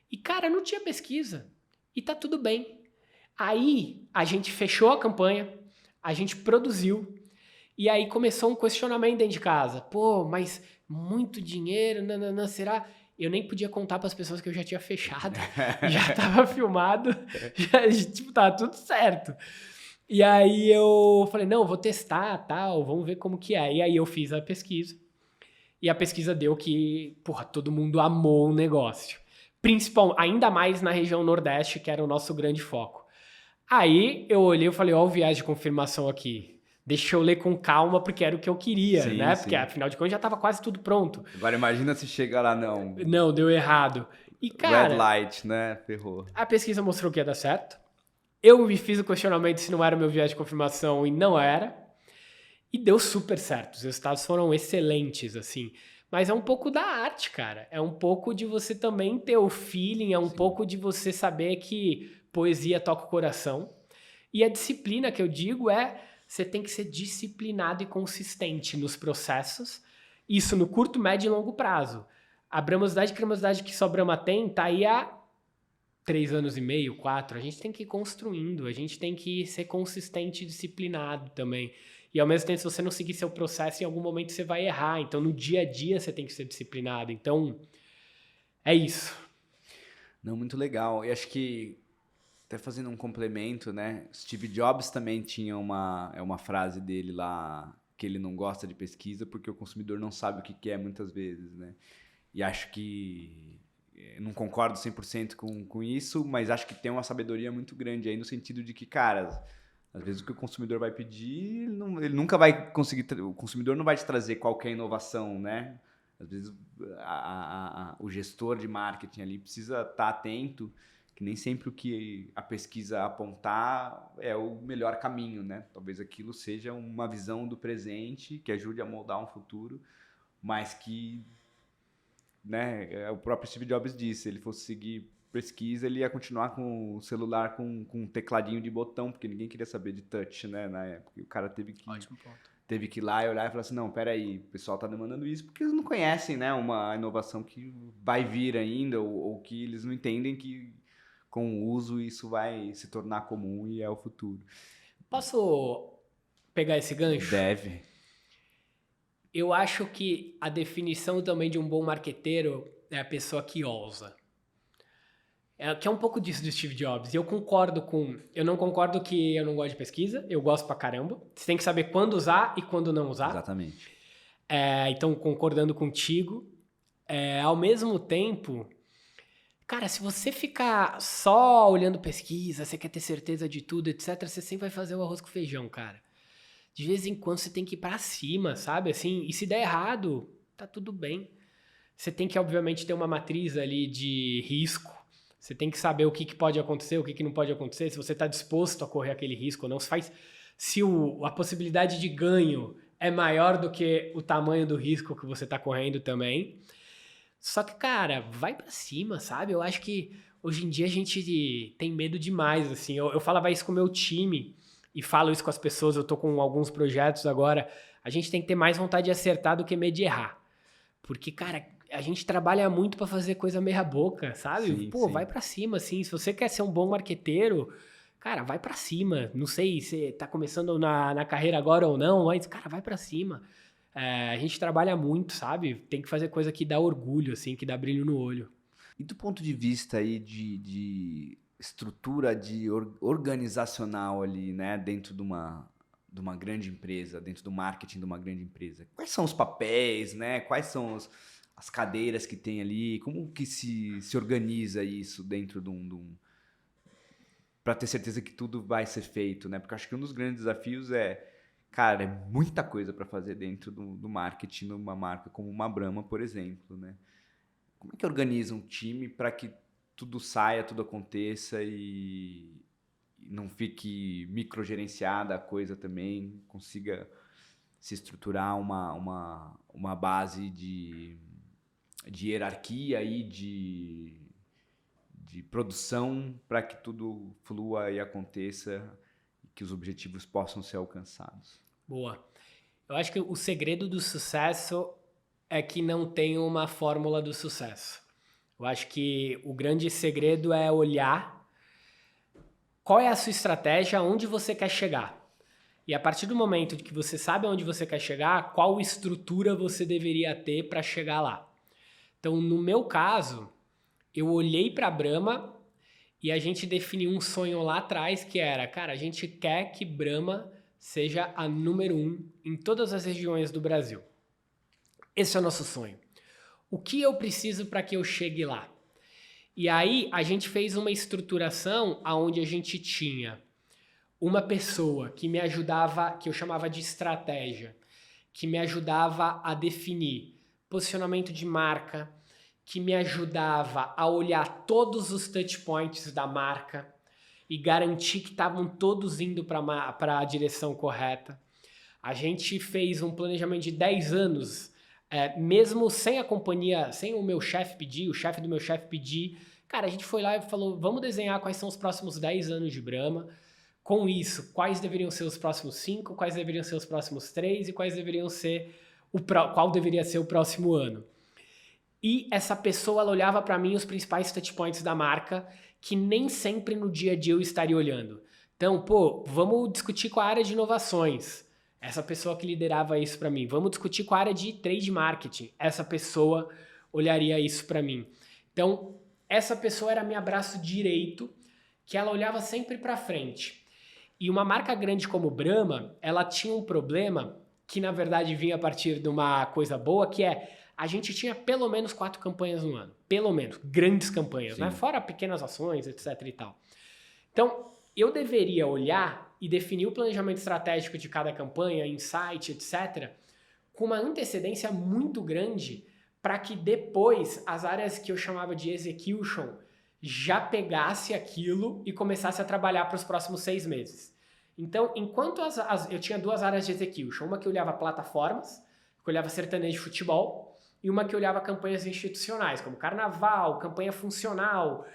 S1: E, cara, não tinha pesquisa. E tá tudo bem. Aí, a gente fechou a campanha, a gente produziu, e aí começou um questionamento dentro de casa. Pô, mas muito dinheiro, não, será... Eu nem podia contar para as pessoas que eu já tinha fechado, já estava filmado, tipo, tava tudo certo. E aí eu falei, não, vou testar, tal, vamos ver como que é. E aí eu fiz a pesquisa, e a pesquisa deu que, todo mundo amou o negócio. Ainda mais na região Nordeste, que era o nosso grande foco. Aí eu olhei e falei, ó, o viés de confirmação aqui. Deixa eu ler com calma, porque era o que eu queria, né? Sim. Porque, afinal de contas, já estava quase tudo pronto.
S2: Agora, imagina se chega lá, não.
S1: Não, deu errado. E, cara...
S2: Red light, né? Ferrou.
S1: A pesquisa mostrou que ia dar certo. Eu me fiz o questionamento se não era o meu viés de confirmação, e não era. E deu super certo. Os resultados foram excelentes, assim. Mas é um pouco da arte, cara. É um pouco de você também ter o feeling, é um pouco de você saber que poesia toca o coração. E a disciplina que eu digo você tem que ser disciplinado e consistente nos processos. Isso no curto, médio e longo prazo. A bramosidade e cremosidade que só Brahma tem tá aí há 3 anos e meio, 4. A gente tem que ir construindo, a gente tem que ser consistente e disciplinado também. E ao mesmo tempo, se você não seguir seu processo, em algum momento você vai errar. Então, no dia a dia, você tem que ser disciplinado. Então, é isso.
S2: Não, muito legal. E acho que até fazendo um complemento, né? Steve Jobs também tinha uma frase dele lá, que ele não gosta de pesquisa porque o consumidor não sabe o que é muitas vezes, né? E acho que... não concordo 100% com isso, mas acho que tem uma sabedoria muito grande aí no sentido de que, cara, às vezes o que o consumidor vai pedir, ele nunca vai conseguir... O consumidor não vai te trazer qualquer inovação, né? Às vezes o gestor de marketing ali precisa estar atento que nem sempre o que a pesquisa apontar é o melhor caminho, né? Talvez aquilo seja uma visão do presente que ajude a moldar um futuro, mas que, né, o próprio Steve Jobs disse, se ele fosse seguir pesquisa, ele ia continuar com o celular com um tecladinho de botão, porque ninguém queria saber de touch, né, na época. E o cara teve que ir lá e olhar e falar assim, não, peraí, o pessoal tá demandando isso porque eles não conhecem, né, uma inovação que vai vir ainda, ou que eles não entendem que com o uso isso vai se tornar comum e é o futuro.
S1: Posso pegar esse gancho?
S2: Deve.
S1: Eu acho que a definição também de um bom marqueteiro é a pessoa que ousa. Que é um pouco disso do Steve Jobs. E eu não concordo que eu não gosto de pesquisa, eu gosto pra caramba. Você tem que saber quando usar e quando não usar.
S2: Exatamente.
S1: Então, concordando contigo. Ao mesmo tempo... Cara, se você ficar só olhando pesquisa, você quer ter certeza de tudo, etc., você sempre vai fazer o arroz com feijão, cara. De vez em quando você tem que ir pra cima, sabe? Assim, e se der errado, tá tudo bem. Você tem que, obviamente, ter uma matriz ali de risco. Você tem que saber o que pode acontecer, o que não pode acontecer, se você tá disposto a correr aquele risco ou não. Se a possibilidade de ganho é maior do que o tamanho do risco que você tá correndo também. Só que, cara, vai pra cima, sabe? Eu acho que hoje em dia a gente tem medo demais, assim. Eu falava isso com o meu time e falo isso com as pessoas, eu tô com alguns projetos agora. A gente tem que ter mais vontade de acertar do que medo de errar. Porque, cara, a gente trabalha muito pra fazer coisa meia boca, sabe?
S2: Sim,
S1: Pô,
S2: sim.
S1: vai pra cima, assim. Se você quer ser um bom marqueteiro, cara, vai pra cima. Não sei se você tá começando na carreira agora ou não, mas, cara, vai pra cima. A gente trabalha muito, sabe? Tem que fazer coisa que dá orgulho, assim, que dá brilho no olho.
S2: E do ponto de vista aí de estrutura organizacional ali, né, dentro de uma grande empresa, dentro do marketing de uma grande empresa, quais são os papéis, né? Quais são as cadeiras que tem ali? Como que se organiza isso dentro de para ter certeza que tudo vai ser feito, né? Porque eu acho que um dos grandes desafios cara, é muita coisa para fazer dentro do marketing numa marca como uma Brahma, por exemplo, né? Como é que organiza um time para que tudo saia, tudo aconteça e não fique microgerenciada a coisa também, consiga se estruturar uma base de hierarquia e de produção para que tudo flua e aconteça e que os objetivos possam ser alcançados?
S1: Boa. Eu acho que o segredo do sucesso é que não tem uma fórmula do sucesso. Eu acho que o grande segredo é olhar qual é a sua estratégia, onde você quer chegar. E a partir do momento que você sabe onde você quer chegar, qual estrutura você deveria ter para chegar lá. Então, no meu caso, eu olhei para a Brahma e a gente definiu um sonho lá atrás que era, cara, a gente quer que Brahma seja a número 1 em todas as regiões do Brasil. Esse é o nosso sonho. O que eu preciso para que eu chegue lá? E aí a gente fez uma estruturação onde a gente tinha uma pessoa que me ajudava, que eu chamava de estratégia, que me ajudava a definir posicionamento de marca, que me ajudava a olhar todos os touch points da marca e garantir que estavam todos indo para a direção correta. A gente fez um planejamento de 10 anos, mesmo sem a companhia, sem o meu chefe pedir, o chefe do meu chefe pedir. Cara, a gente foi lá e falou, vamos desenhar quais são os próximos 10 anos de Brahma. Com isso, quais deveriam ser os próximos 5, quais deveriam ser os próximos 3 e quais deveriam ser qual deveria ser o próximo ano. E essa pessoa, ela olhava para mim os principais touchpoints da marca, que nem sempre no dia a dia eu estaria olhando. Então, pô, vamos discutir com a área de inovações. Essa pessoa que liderava isso para mim. Vamos discutir com a área de trade marketing. Essa pessoa olharia isso para mim. Então, essa pessoa era meu braço direito, que ela olhava sempre para frente. E uma marca grande como Brahma, ela tinha um problema que, na verdade, vinha a partir de uma coisa boa, que a gente tinha pelo menos 4 campanhas no ano. Pelo menos. Grandes campanhas, né? Fora pequenas ações, etc e tal. Então, eu deveria olhar e definir o planejamento estratégico de cada campanha, insight, etc., com uma antecedência muito grande para que depois as áreas que eu chamava de execution já pegasse aquilo e começasse a trabalhar para os próximos 6 meses. Então, enquanto eu tinha 2 áreas de execution, uma que olhava plataformas, que olhava sertanejo de futebol, e uma que olhava campanhas institucionais, como Carnaval, campanha funcional,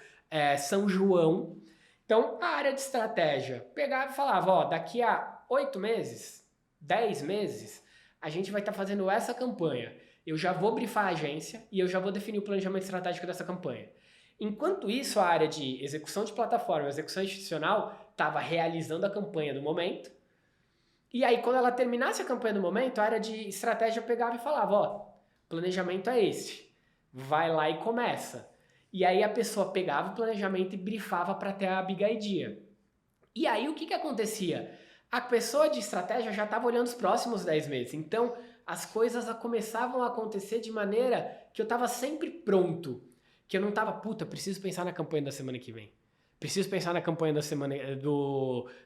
S1: São João. Então, a área de estratégia pegava e falava, ó, daqui a 8 meses, 10 meses, a gente vai estar fazendo essa campanha. Eu já vou brifar a agência e eu já vou definir o planejamento estratégico dessa campanha. Enquanto isso, a área de execução de plataforma, execução institucional, estava realizando a campanha do momento. E aí, quando ela terminasse a campanha do momento, a área de estratégia pegava e falava, ó, planejamento é esse. Vai lá e começa. E aí a pessoa pegava o planejamento e brifava para ter a big idea. E aí o que acontecia? A pessoa de estratégia já estava olhando os próximos 10 meses. Então, as coisas começavam a acontecer de maneira que eu estava sempre pronto. Que eu não estava, preciso pensar na campanha da semana que vem. Preciso pensar na campanha da semana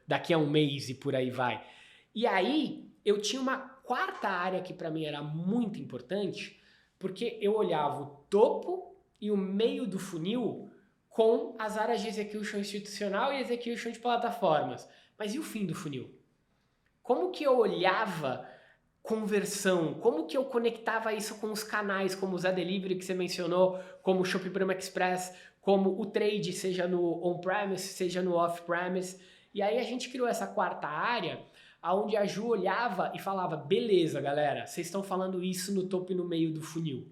S1: daqui a um mês e por aí vai. E aí, eu tinha uma quarta área que para mim era muito importante, porque eu olhava o topo e o meio do funil com as áreas de execution institucional e execution de plataformas. Mas e o fim do funil? Como que eu olhava conversão, como que eu conectava isso com os canais, como o Zé Delivery que você mencionou, como o Shop Brahma Express, como o trade, seja no on-premise, seja no off-premise. E aí a gente criou essa quarta área, onde a Ju olhava e falava, beleza, galera, vocês estão falando isso no topo e no meio do funil.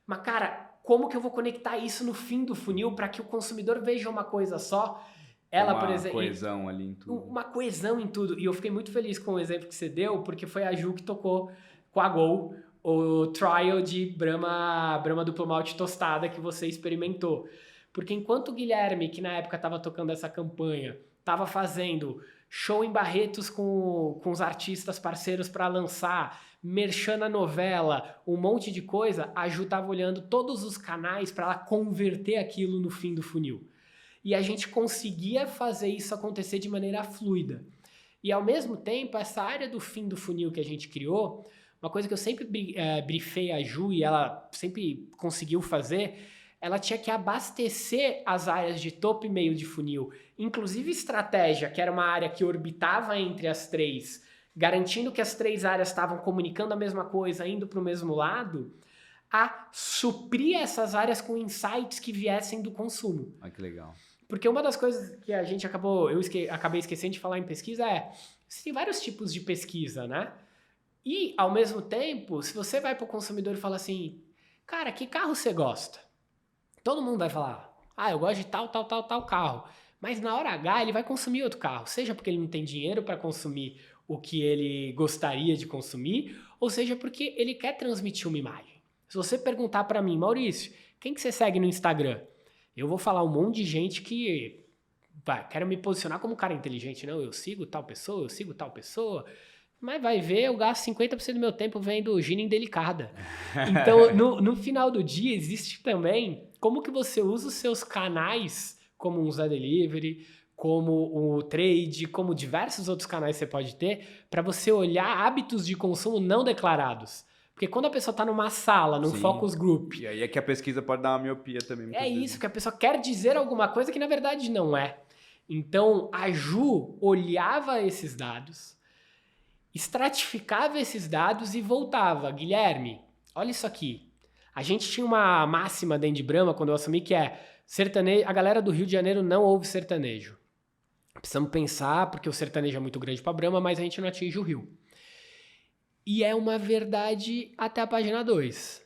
S1: Mas, cara, como que eu vou conectar isso no fim do funil para que o consumidor veja uma coisa só? Ela, por exemplo,
S2: coesão ali em tudo.
S1: Uma coesão em tudo. E eu fiquei muito feliz com o exemplo que você deu, porque foi a Ju que tocou com a Gol o trial de Brahma Duplo Malte tostada que você experimentou. Porque enquanto o Guilherme, que na época estava tocando essa campanha, estava fazendo show em Barretos com os artistas parceiros para lançar, merchan na novela, um monte de coisa, a Ju estava olhando todos os canais para ela converter aquilo no fim do funil. E a gente conseguia fazer isso acontecer de maneira fluida. E ao mesmo tempo, essa área do fim do funil que a gente criou, uma coisa que eu sempre briefei a Ju e ela sempre conseguiu fazer, ela tinha que abastecer as áreas de topo e meio de funil, inclusive estratégia, que era uma área que orbitava entre as três, garantindo que as três áreas estavam comunicando a mesma coisa, indo para o mesmo lado, a suprir essas áreas com insights que viessem do consumo.
S2: Ah, que legal.
S1: Porque uma das coisas que a gente acabei esquecendo de falar em pesquisa tem vários tipos de pesquisa, né? E, ao mesmo tempo, se você vai para o consumidor e fala assim, cara, que carro você gosta? Todo mundo vai falar, eu gosto de tal carro. Mas na hora H ele vai consumir outro carro, seja porque ele não tem dinheiro para consumir o que ele gostaria de consumir, ou seja porque ele quer transmitir uma imagem. Se você perguntar para mim, Maurício, quem que você segue no Instagram? Eu vou falar um monte de gente que quero me posicionar como um cara inteligente. Não, eu sigo tal pessoa, mas vai ver, eu gasto 50% do meu tempo vendo Gina Indelicada. Então, no final do dia, existe também como que você usa os seus canais, como um Zé Delivery, como o trade, como diversos outros canais que você pode ter, para você olhar hábitos de consumo não declarados. Porque quando a pessoa está numa sala, num focus group...
S2: E aí é que a pesquisa pode dar uma miopia também.
S1: É isso, que a pessoa quer dizer alguma coisa que na verdade não é. Então, a Ju olhava esses dados, estratificava esses dados e voltava. Guilherme, olha isso aqui. A gente tinha uma máxima dentro de Brahma, quando eu assumi, que é sertanejo, a galera do Rio de Janeiro não ouve sertanejo. Precisamos pensar, porque o sertanejo é muito grande para Brahma, mas a gente não atinge o Rio. E é uma verdade até a página 2.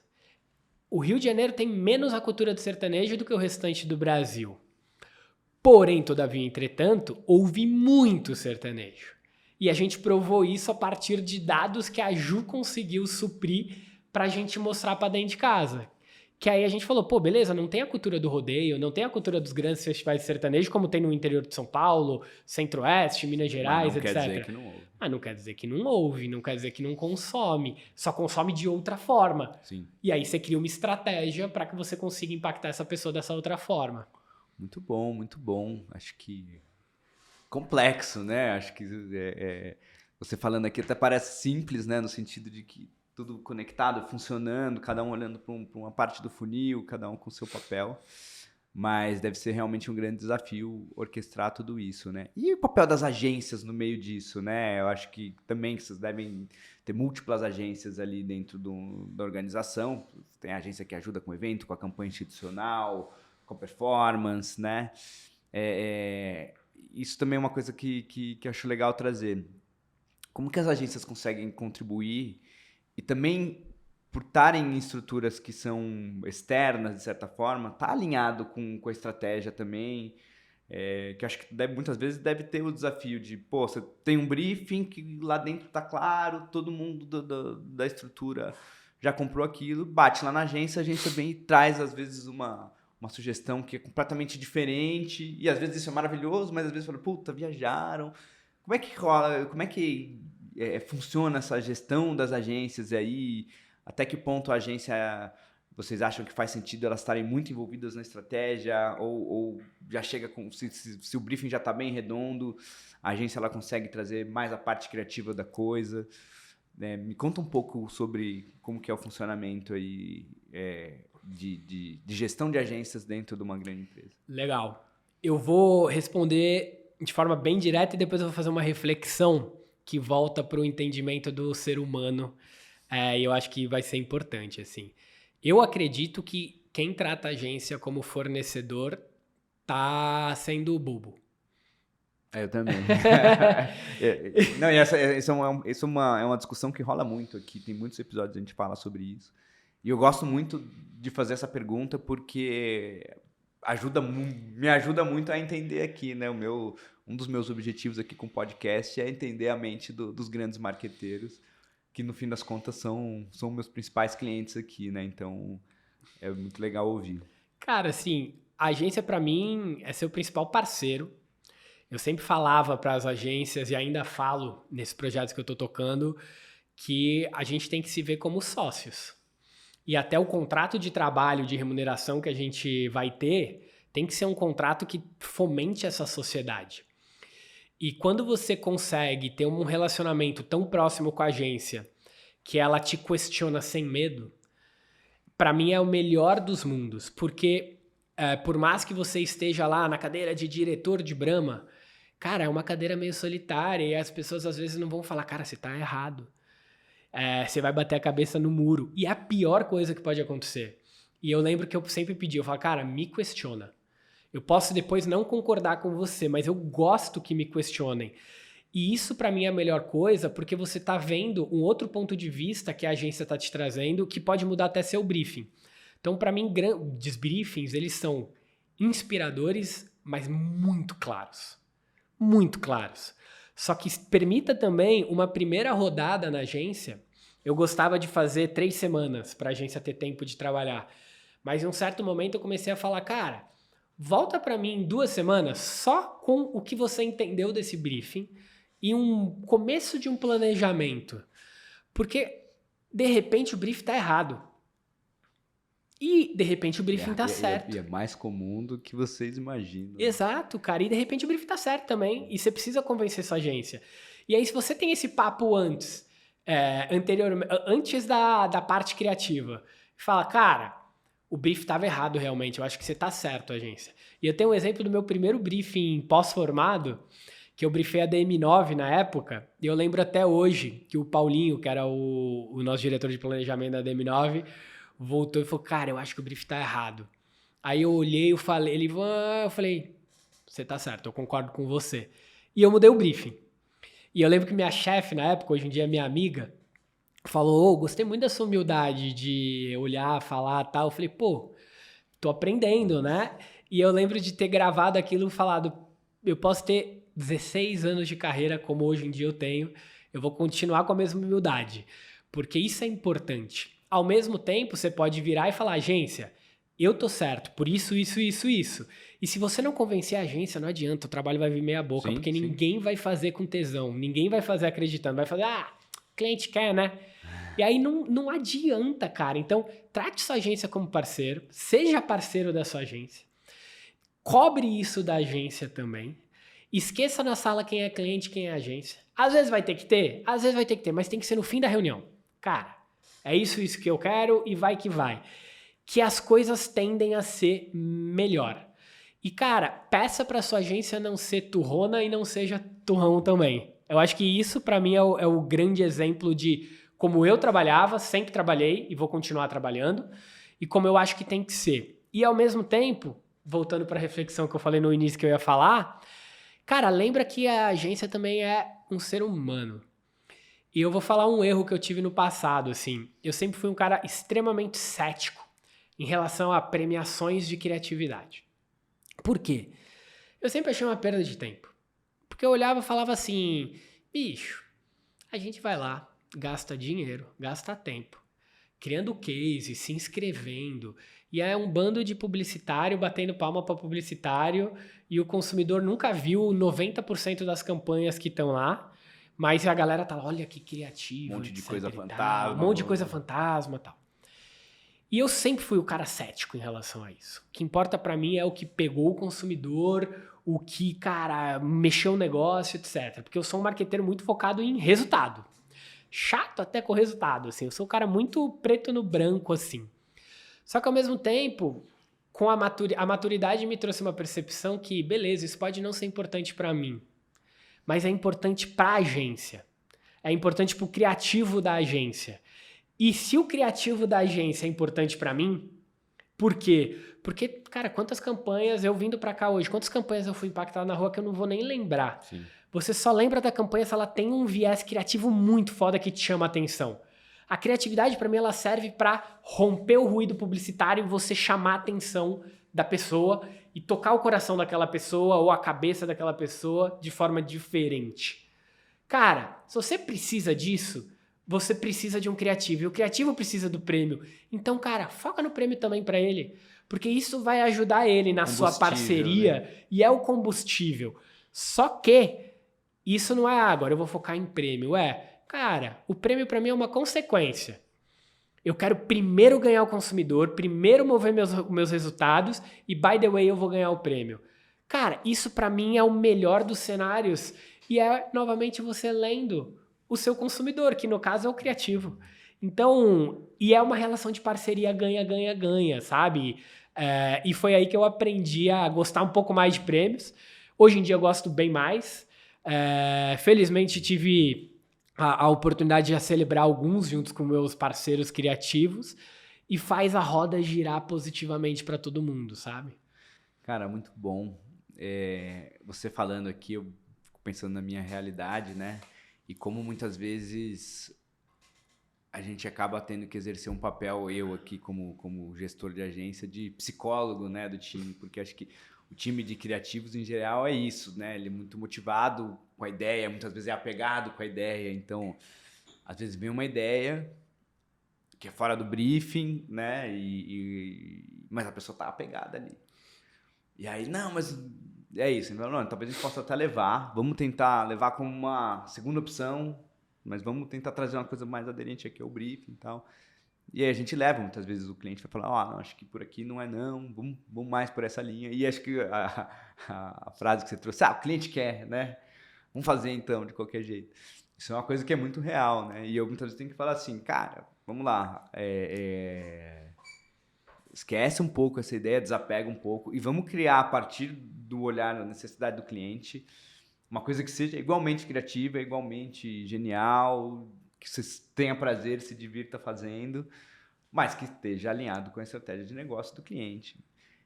S1: O Rio de Janeiro tem menos a cultura do sertanejo do que o restante do Brasil. Porém, todavia, entretanto, houve muito sertanejo. E a gente provou isso a partir de dados que a Ju conseguiu suprir pra gente mostrar pra dentro de casa. Que aí a gente falou, beleza, não tem a cultura do rodeio, não tem a cultura dos grandes festivais de sertanejo, como tem no interior de São Paulo, Centro-Oeste, Minas Gerais, etc.
S2: Não quer dizer que não houve.
S1: Não quer dizer que não ouve, não quer dizer que não consome, só consome de outra forma.
S2: Sim.
S1: E aí você cria uma estratégia para que você consiga impactar essa pessoa dessa outra forma.
S2: Muito bom, muito bom. Acho que complexo, né? Acho que você falando aqui até parece simples, né? No sentido de que tudo conectado, funcionando, cada um olhando para uma parte do funil, cada um com o seu papel. Mas deve ser realmente um grande desafio orquestrar tudo isso, né? E o papel das agências no meio disso, né? Eu acho que também vocês devem ter múltiplas agências ali dentro da organização. Tem a agência que ajuda com o evento, com a campanha institucional, com a performance, né? Isso também é uma coisa que eu acho legal trazer. Como que as agências conseguem contribuir e também, por estarem em estruturas que são externas, de certa forma, tá alinhado com a estratégia também, que eu acho que muitas vezes deve ter o desafio de, você tem um briefing que lá dentro tá claro, todo mundo da estrutura já comprou aquilo, bate lá na agência, a agência vem e traz, às vezes, uma sugestão que é completamente diferente, e às vezes isso é maravilhoso, mas às vezes fala, viajaram. Como é que rola, como é que funciona essa gestão das agências aí? Até que ponto a agência, vocês acham que faz sentido elas estarem muito envolvidas na estratégia ou já chega com... Se o briefing já está bem redondo, a agência ela consegue trazer mais a parte criativa da coisa? Me conta um pouco sobre como que é o funcionamento aí, de gestão de agências dentro de uma grande empresa.
S1: Legal. Eu vou responder de forma bem direta e depois eu vou fazer uma reflexão que volta para o entendimento do ser humano, e eu acho que vai ser importante, assim. Eu acredito que quem trata a agência como fornecedor tá sendo bobo.
S2: Eu também. Não, e essa é uma discussão que rola muito aqui. Tem muitos episódios que a gente fala sobre isso. E eu gosto muito de fazer essa pergunta porque me ajuda muito a entender aqui, né? Um dos meus objetivos aqui com o podcast é entender a mente dos grandes marqueteiros, que no fim das contas são meus principais clientes aqui, né? Então é muito legal ouvir.
S1: Cara, assim, a agência para mim é seu principal parceiro. Eu sempre falava para as agências e ainda falo nesses projetos que eu estou tocando que a gente tem que se ver como sócios. E até o contrato de trabalho, de remuneração que a gente vai ter, tem que ser um contrato que fomente essa sociedade. E quando você consegue ter um relacionamento tão próximo com a agência que ela te questiona sem medo, para mim é o melhor dos mundos. Porque por mais que você esteja lá na cadeira de diretor de Brahma, cara, é uma cadeira meio solitária e as pessoas às vezes não vão falar, cara, você tá errado. Você vai bater a cabeça no muro. E é a pior coisa que pode acontecer. E eu lembro que eu sempre pedi, eu falo, cara, me questiona. Eu posso depois não concordar com você, mas eu gosto que me questionem. E isso pra mim é a melhor coisa, porque você tá vendo um outro ponto de vista que a agência tá te trazendo, que pode mudar até seu briefing. Então, pra mim, os briefings, eles são inspiradores, mas muito claros. Muito claros. Só que permita também uma primeira rodada na agência. Eu gostava de fazer 3 semanas para a agência ter tempo de trabalhar. Mas em um certo momento eu comecei a falar, cara, volta para mim em 2 semanas só com o que você entendeu desse briefing e um começo de um planejamento. Porque, de repente, o briefing está errado. E, de repente, o briefing tá certo.
S2: E é mais comum do que vocês imaginam.
S1: Exato, cara. E, de repente, o briefing tá certo também. E você precisa convencer sua agência. E aí, se você tem esse papo antes, antes da parte criativa, fala, cara, o briefing estava errado realmente. Eu acho que você tá certo, agência. E eu tenho um exemplo do meu primeiro briefing pós-formado, que eu briefei a DM9 na época. E eu lembro até hoje que o Paulinho, que era o nosso diretor de planejamento da DM9, voltou e falou, cara, eu acho que o briefing tá errado. Aí eu olhei, eu falei, você tá certo, eu concordo com você. E eu mudei o briefing. E eu lembro que minha chefe, na época, hoje em dia é minha amiga, falou, gostei muito da sua humildade de olhar, falar e tal. Eu falei, tô aprendendo, né? E eu lembro de ter gravado aquilo e falado, eu posso ter 16 anos de carreira, como hoje em dia eu tenho, eu vou continuar com a mesma humildade. Porque isso é importante. Ao mesmo tempo, você pode virar e falar, agência, eu tô certo, por isso, isso, isso, isso. E se você não convencer a agência, não adianta, o trabalho vai vir meia boca, porque ninguém vai fazer com tesão, ninguém vai fazer acreditando, vai fazer, cliente quer, né? E aí não adianta, cara. Então, trate sua agência como parceiro, seja parceiro da sua agência, cobre isso da agência também, esqueça na sala quem é cliente, quem é agência. Às vezes vai ter que ter, mas tem que ser no fim da reunião. Cara, é isso que eu quero e vai que vai. Que as coisas tendem a ser melhor. E, cara, peça para sua agência não ser turrona e não seja turrão também. Eu acho que isso, para mim, é o grande exemplo de como eu trabalhava, sempre trabalhei e vou continuar trabalhando, e como eu acho que tem que ser. E, ao mesmo tempo, voltando para a reflexão que eu falei no início que eu ia falar, cara, lembra que a agência também é um ser humano. E eu vou falar um erro que eu tive no passado, assim. Eu sempre fui um cara extremamente cético em relação a premiações de criatividade. Por quê? Eu sempre achei uma perda de tempo. Porque eu olhava e falava assim, bicho, a gente vai lá, gasta dinheiro, gasta tempo, criando case, se inscrevendo, e é um bando de publicitário batendo palma para publicitário, e o consumidor nunca viu 90% das campanhas que estão lá, mas a galera tá lá, olha que criativo.
S2: Um monte de coisa fantasma.
S1: Um monte de coisa fantasma e tal. E eu sempre fui o cara cético em relação a isso. O que importa pra mim é o que pegou o consumidor, o que, cara, mexeu o negócio, etc. Porque eu sou um marqueteiro muito focado em resultado. Chato até com resultado, assim. Eu sou um cara muito preto no branco, assim. Só que ao mesmo tempo, com a maturidade me trouxe uma percepção que, beleza, isso pode não ser importante pra mim, mas é importante para a agência. é importante pro criativo da agência. E se o criativo da agência é importante para mim, por quê? Porque, cara, quantas campanhas eu vindo para cá hoje, quantas campanhas eu fui impactado na rua que eu não vou nem lembrar.
S2: Sim.
S1: Você só lembra da campanha se ela tem um viés criativo muito foda que te chama a atenção. A criatividade, para mim, ela serve para romper o ruído publicitário e você chamar a atenção da pessoa e tocar o coração daquela pessoa ou a cabeça daquela pessoa de forma diferente. Cara, se você precisa disso, você precisa de um criativo. E o criativo precisa do prêmio. Então, cara, foca no prêmio também para ele. Porque isso vai ajudar ele na sua parceria, né? E é o combustível. Só que isso não é agora, eu vou focar em prêmio. Cara, o prêmio para mim é uma consequência. Eu quero primeiro ganhar o consumidor, primeiro mover meus resultados e, by the way, eu vou ganhar o prêmio. Cara, isso para mim é o melhor dos cenários e é, novamente, você lendo o seu consumidor, que no caso é o criativo. Então, e é uma relação de parceria ganha-ganha-ganha, sabe? E foi aí que eu aprendi a gostar um pouco mais de prêmios. Hoje em dia eu gosto bem mais. Felizmente tive a oportunidade de celebrar alguns juntos com meus parceiros criativos e faz a roda girar positivamente para todo mundo, sabe?
S2: Cara, muito bom. Você falando aqui, eu fico pensando na minha realidade, né? E como muitas vezes a gente acaba tendo que exercer um papel, eu aqui como gestor de agência, de psicólogo, né, do time, porque acho que o time de criativos em geral é isso, né? Ele é muito motivado com a ideia, muitas vezes é apegado com a ideia, então às vezes vem uma ideia que é fora do briefing, né? Mas a pessoa tá apegada ali. E aí, não, mas é isso. Não, talvez a gente possa até levar, vamos tentar levar como uma segunda opção, mas vamos tentar trazer uma coisa mais aderente aqui ao briefing e tal. E aí a gente leva, muitas vezes o cliente vai falar, não, acho que por aqui não é não, vamos mais por essa linha. E acho que a frase que você trouxe, o cliente quer, né? Vamos fazer então, de qualquer jeito. Isso é uma coisa que é muito real, né? E eu muitas vezes tenho que falar assim, cara, vamos lá, esquece um pouco essa ideia, desapega um pouco e vamos criar a partir do olhar na necessidade do cliente uma coisa que seja igualmente criativa, igualmente genial, que você tenha prazer, se divirta fazendo, mas que esteja alinhado com a estratégia de negócio do cliente.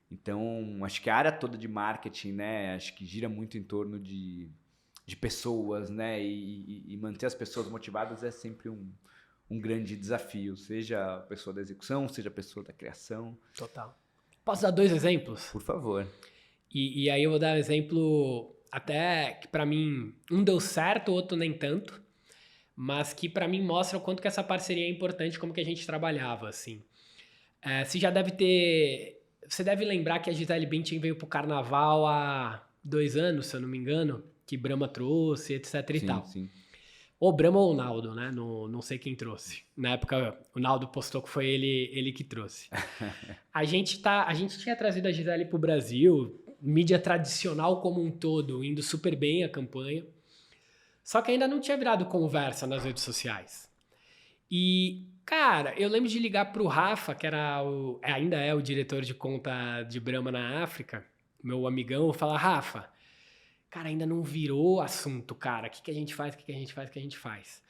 S2: Então, acho que a área toda de marketing, né, acho que gira muito em torno de pessoas, né, e manter as pessoas motivadas é sempre um grande desafio, seja a pessoa da execução, seja a pessoa da criação.
S1: Total. Posso dar 2 exemplos?
S2: Por favor.
S1: E aí eu vou dar um exemplo até que para mim um deu certo, o outro nem tanto, mas que para mim mostra o quanto que essa parceria é importante, como que a gente trabalhava, assim. Você deve lembrar que a Gisele Bündchen veio pro Carnaval há 2 anos, se eu não me engano, que Brahma trouxe, etc e tal.
S2: Sim.
S1: Ou Brahma ou o Naldo, né? Não sei quem trouxe. Na época, o Naldo postou que foi ele que trouxe. A gente tinha trazido a Gisele pro Brasil, mídia tradicional como um todo, indo super bem a campanha. Só que ainda não tinha virado conversa nas redes sociais. E, cara, eu lembro de ligar pro Rafa, que ainda é o diretor de conta de Brahma na África, meu amigão, falar, Rafa, cara, ainda não virou assunto, cara. O que a gente faz?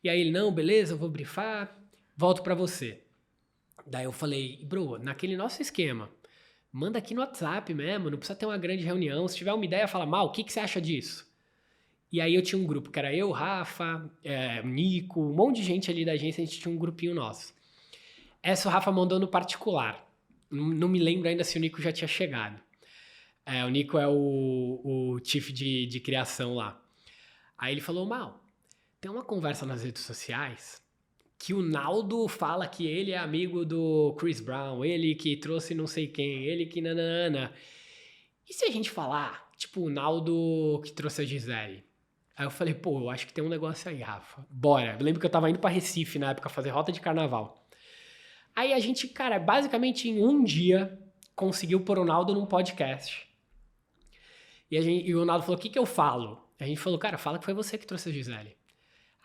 S1: E aí ele, não, beleza, eu vou brifar, volto pra você. Daí eu falei, bro, naquele nosso esquema, manda aqui no WhatsApp mesmo, não precisa ter uma grande reunião. Se tiver uma ideia, fala, Mal, o que você acha disso? E aí eu tinha um grupo, que era eu, Rafa, Nico, um monte de gente ali da agência, a gente tinha um grupinho nosso. Essa o Rafa mandou no particular. Não me lembro ainda se o Nico já tinha chegado. O Nico é o chief de criação lá. Aí ele falou, Mal, tem uma conversa nas redes sociais que o Naldo fala que ele é amigo do Chris Brown, ele que trouxe não sei quem, ele que nanana. E se a gente falar, tipo, o Naldo que trouxe a Gisele? Aí eu falei, pô, eu acho que tem um negócio aí, Rafa. Bora. Eu lembro que eu tava indo pra Recife na época fazer rota de carnaval. Aí a gente, cara, basicamente em um dia conseguiu pôr o Naldo num podcast. E o Naldo falou, o que eu falo? A gente falou, cara, fala que foi você que trouxe a Gisele.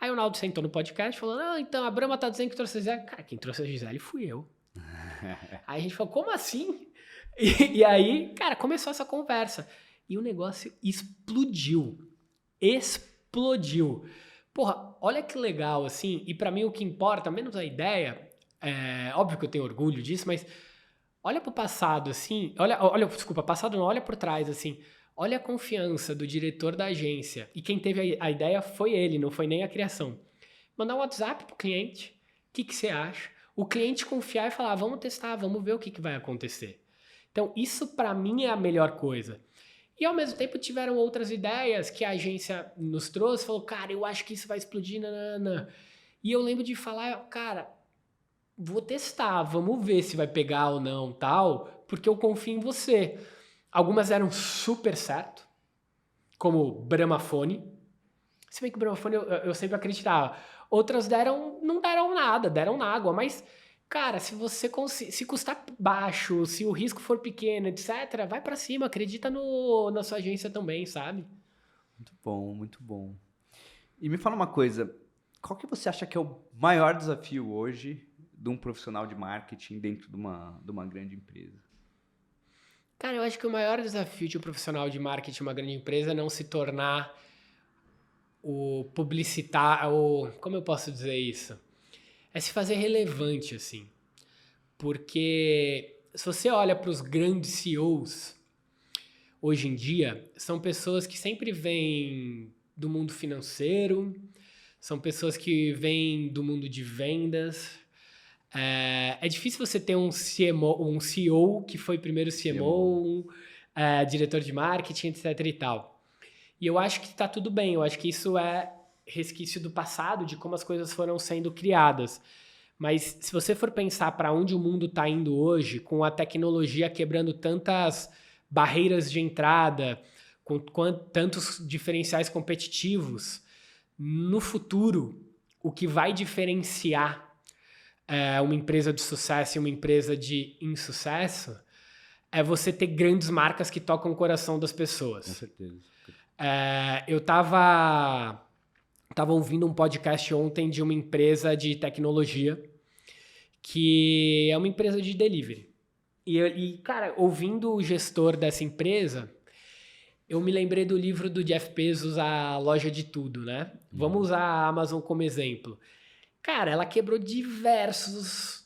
S1: Aí o Naldo sentou no podcast e falou, não, então a Brahma tá dizendo que trouxe a Gisele. Cara, quem trouxe a Gisele fui eu. Aí a gente falou, como assim? E aí, cara, começou essa conversa. E o negócio explodiu. Porra, olha que legal, assim, e pra mim o que importa, menos a ideia, óbvio que eu tenho orgulho disso, mas olha pro passado, assim, desculpa, passado não, olha por trás, assim, olha a confiança do diretor da agência, e quem teve a ideia foi ele, não foi nem a criação. Mandar um WhatsApp pro cliente, o que que você acha? O cliente confiar e falar, vamos testar, vamos ver o que que vai acontecer. Então, isso pra mim é a melhor coisa. E ao mesmo tempo tiveram outras ideias que a agência nos trouxe, falou, cara, eu acho que isso vai explodir, nanana. E eu lembro de falar, cara, vou testar, vamos ver se vai pegar ou não, tal, porque eu confio em você. Algumas deram super certo, como Bramafone. Se bem que o Bramafone eu sempre acreditava. Outras não deram nada, deram na água, mas cara, se você se custar baixo, se o risco for pequeno, etc, vai pra cima, acredita na sua agência também, sabe?
S2: Muito bom, muito bom. E me fala uma coisa, qual que você acha que é o maior desafio hoje de um profissional de marketing dentro de uma grande empresa?
S1: Cara, eu acho que o maior desafio de um profissional de marketing de uma grande empresa é não se tornar o publicitário, como eu posso dizer isso? É se fazer relevante, assim. Porque se você olha para os grandes CEOs hoje em dia, são pessoas que sempre vêm do mundo financeiro, são pessoas que vêm do mundo de vendas. É difícil você ter um CEO que foi primeiro CMO, diretor de marketing, etc e tal. E eu acho que está tudo bem, eu acho que isso é resquício do passado, de como as coisas foram sendo criadas. Mas se você for pensar para onde o mundo está indo hoje, com a tecnologia quebrando tantas barreiras de entrada, com tantos diferenciais competitivos, no futuro, o que vai diferenciar uma empresa de sucesso e uma empresa de insucesso é você ter grandes marcas que tocam o coração das pessoas.
S2: Com certeza.
S1: Eu tava ouvindo um podcast ontem de uma empresa de tecnologia que é uma empresa de delivery. E, cara, ouvindo o gestor dessa empresa, eu me lembrei do livro do Jeff Bezos, A Loja de Tudo, né? Vamos usar a Amazon como exemplo. Cara, ela quebrou diversos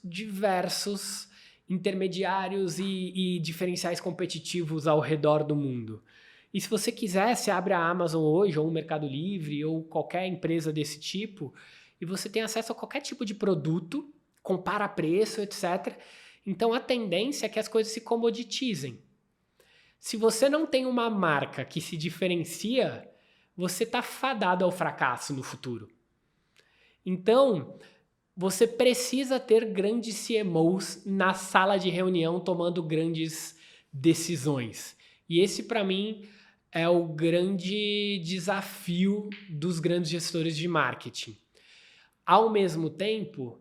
S1: intermediários e diferenciais competitivos ao redor do mundo. E se você quiser, você abre a Amazon hoje, ou o Mercado Livre, ou qualquer empresa desse tipo, e você tem acesso a qualquer tipo de produto, compara preço, etc. Então a tendência é que as coisas se comoditizem. Se você não tem uma marca que se diferencia, você está fadado ao fracasso no futuro. Então, você precisa ter grandes CMOs na sala de reunião tomando grandes decisões. E esse, para mim, é o grande desafio dos grandes gestores de marketing. Ao mesmo tempo,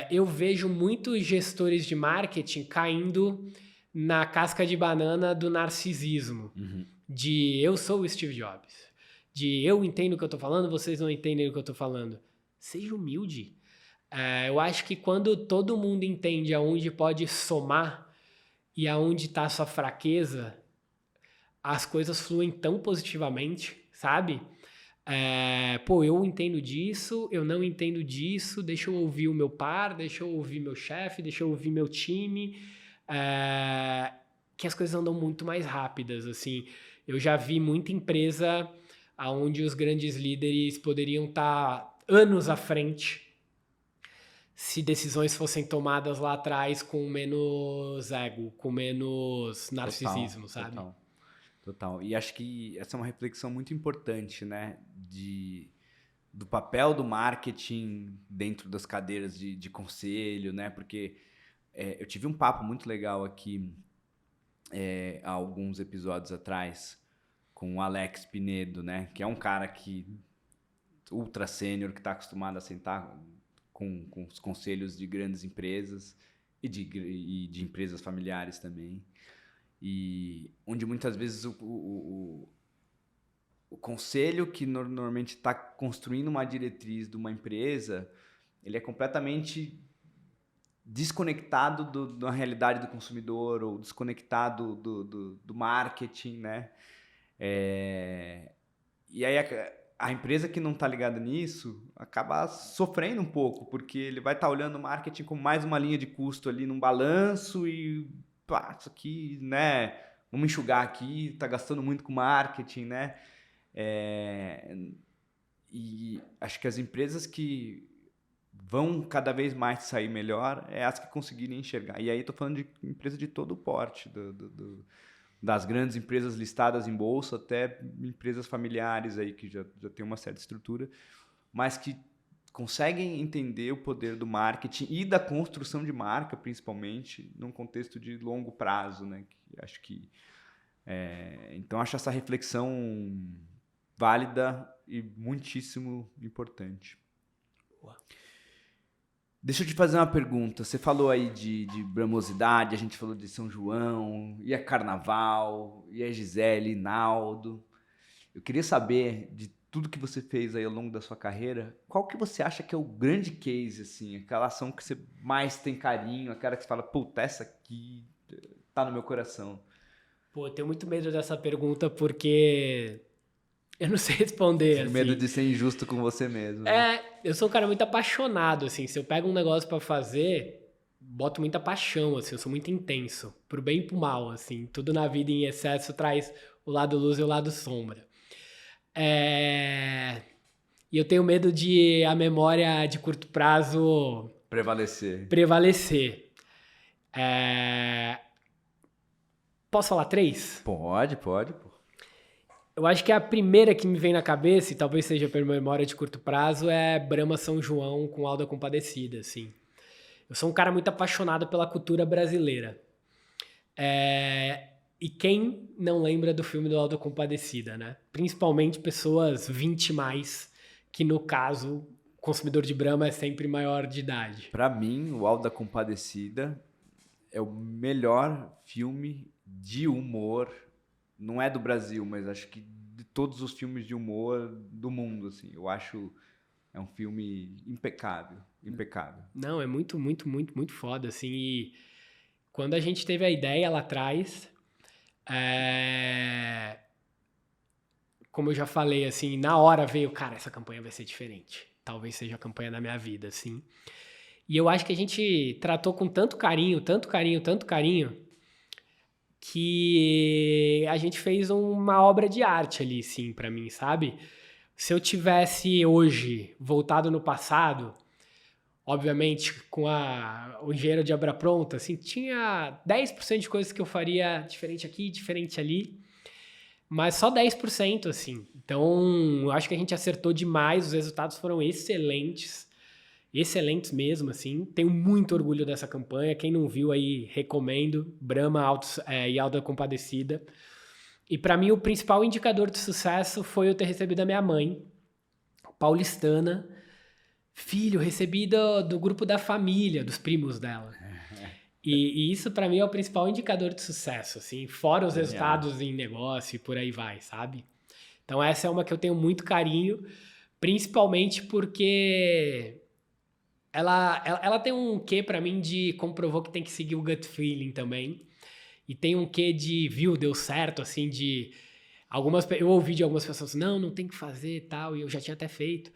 S1: eu vejo muitos gestores de marketing caindo na casca de banana do narcisismo.
S2: Uhum.
S1: De eu sou o Steve Jobs. De eu entendo o que eu estou falando, vocês não entendem o que eu estou falando. Seja humilde. Eu acho que quando todo mundo entende aonde pode somar e aonde está a sua fraqueza, as coisas fluem tão positivamente, sabe? Eu entendo disso, eu não entendo disso, deixa eu ouvir o meu par, deixa eu ouvir meu chefe, deixa eu ouvir meu time, que as coisas andam muito mais rápidas, assim. Eu já vi muita empresa onde os grandes líderes poderiam estar anos à frente se decisões fossem tomadas lá atrás com menos ego, com menos narcisismo, sabe?
S2: Total. E acho que essa é uma reflexão muito importante, né? Do papel do marketing dentro das cadeiras de conselho, né? Porque eu tive um papo muito legal aqui há alguns episódios atrás com o Alex Pinedo, né? Que é um cara ultra sênior, que está acostumado a sentar com os conselhos de grandes empresas e de empresas familiares também. E onde muitas vezes o conselho que normalmente está construindo uma diretriz de uma empresa, ele é completamente desconectado da realidade do consumidor ou desconectado do marketing, né? E aí a empresa que não está ligada nisso acaba sofrendo um pouco, porque ele vai estar olhando o marketing como mais uma linha de custo ali num balanço e, pá, isso aqui, né? Vamos enxugar aqui, está gastando muito com marketing, né? E acho que as empresas que vão cada vez mais sair melhor é as que conseguirem enxergar. E aí estou falando de empresa de todo o porte, das grandes empresas listadas em bolsa até empresas familiares aí que já tem uma certa estrutura, mas que conseguem entender o poder do marketing e da construção de marca, principalmente, num contexto de longo prazo, né? Acho que então acho essa reflexão válida e muitíssimo importante.
S1: Boa.
S2: Deixa eu te fazer uma pergunta. Você falou aí de bramosidade, a gente falou de São João, e a Carnaval, e a Gisele, e Naldo. Eu queria saber, de tudo que você fez aí ao longo da sua carreira, qual que você acha que é o grande case, assim, aquela ação que você mais tem carinho, aquela que você fala, puta, essa aqui tá no meu coração.
S1: Pô, eu tenho muito medo dessa pergunta porque eu não sei responder,
S2: Tenho
S1: assim.
S2: medo de ser injusto com você mesmo. Né?
S1: Eu sou um cara muito apaixonado, assim. Se eu pego um negócio pra fazer, boto muita paixão, assim. Eu sou muito intenso, pro bem e pro mal, assim. Tudo na vida em excesso traz o lado luz e o lado sombra. E eu tenho medo de a memória de curto prazo prevalecer. Posso falar 3?
S2: Pode. Pô.
S1: Eu acho que a primeira que me vem na cabeça, e talvez seja pela memória de curto prazo, é Brahma São João com Auda Compadecida, assim. Eu sou um cara muito apaixonado pela cultura brasileira. E quem não lembra do filme do Auda Compadecida, né? Principalmente pessoas 20 mais, que no caso, o consumidor de Brahma é sempre maior de idade.
S2: Pra mim, o Auda Compadecida é o melhor filme de humor. Não é do Brasil, mas acho que de todos os filmes de humor do mundo, assim. Eu acho é um filme impecável.
S1: Não, é muito, muito, muito, muito foda, assim. E quando a gente teve a ideia lá atrás, como eu já falei, assim, na hora veio, cara, essa campanha vai ser diferente. Talvez seja a campanha da minha vida, assim. E eu acho que a gente tratou com tanto carinho, que a gente fez uma obra de arte ali, sim, pra mim, sabe? Se eu tivesse hoje voltado no passado, obviamente com o engenheiro de obra pronta, assim, tinha 10% de coisas que eu faria diferente aqui, diferente ali, mas só 10%, assim. Então, eu acho que a gente acertou demais, os resultados foram excelentes mesmo, assim. Tenho muito orgulho dessa campanha. Quem não viu aí, recomendo. Brahma e Auda Compadecida. E para mim, o principal indicador de sucesso foi eu ter recebido da minha mãe, paulistana. Filho, recebi do grupo da família, dos primos dela. E isso para mim é o principal indicador de sucesso, assim. Fora os resultados em negócio e por aí vai, sabe? Então essa é uma que eu tenho muito carinho, principalmente porque ela tem um quê pra mim de comprovou que tem que seguir o gut feeling também. E tem um quê de, viu, deu certo, assim, eu ouvi de algumas pessoas, não tem que fazer e tal, e eu já tinha até feito.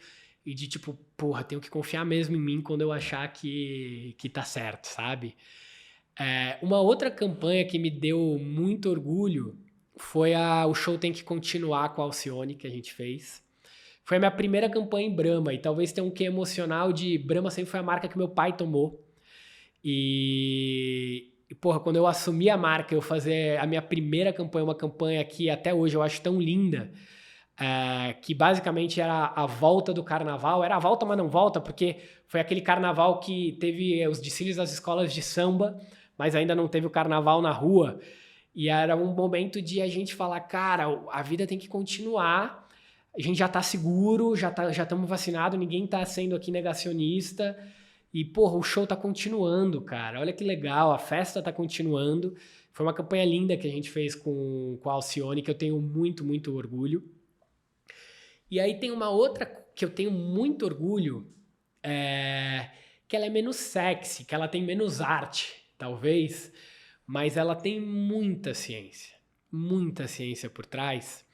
S1: E de tipo, porra, tenho que confiar mesmo em mim quando eu achar que tá certo, sabe? Uma outra campanha que me deu muito orgulho foi o Show Tem Que Continuar com a Alcione, que a gente fez. Foi a minha primeira campanha em Brahma, e talvez tenha um quê emocional de Brahma sempre foi a marca que meu pai tomou. E porra, quando eu assumi a marca, eu fazer a minha primeira campanha, uma campanha que até hoje eu acho tão linda, que basicamente era a volta do carnaval. Era a volta, mas não volta, porque foi aquele carnaval que teve os desfiles das escolas de samba, mas ainda não teve o carnaval na rua. E era um momento de a gente falar, cara, a vida tem que continuar. A gente já tá seguro, já estamos vacinados, ninguém tá sendo aqui negacionista. E, porra, o show tá continuando, cara. Olha que legal, a festa tá continuando. Foi uma campanha linda que a gente fez com a Alcione, que eu tenho muito, muito orgulho. E aí tem uma outra que eu tenho muito orgulho, que ela é menos sexy, que ela tem menos arte, talvez, mas ela tem muita ciência por trás,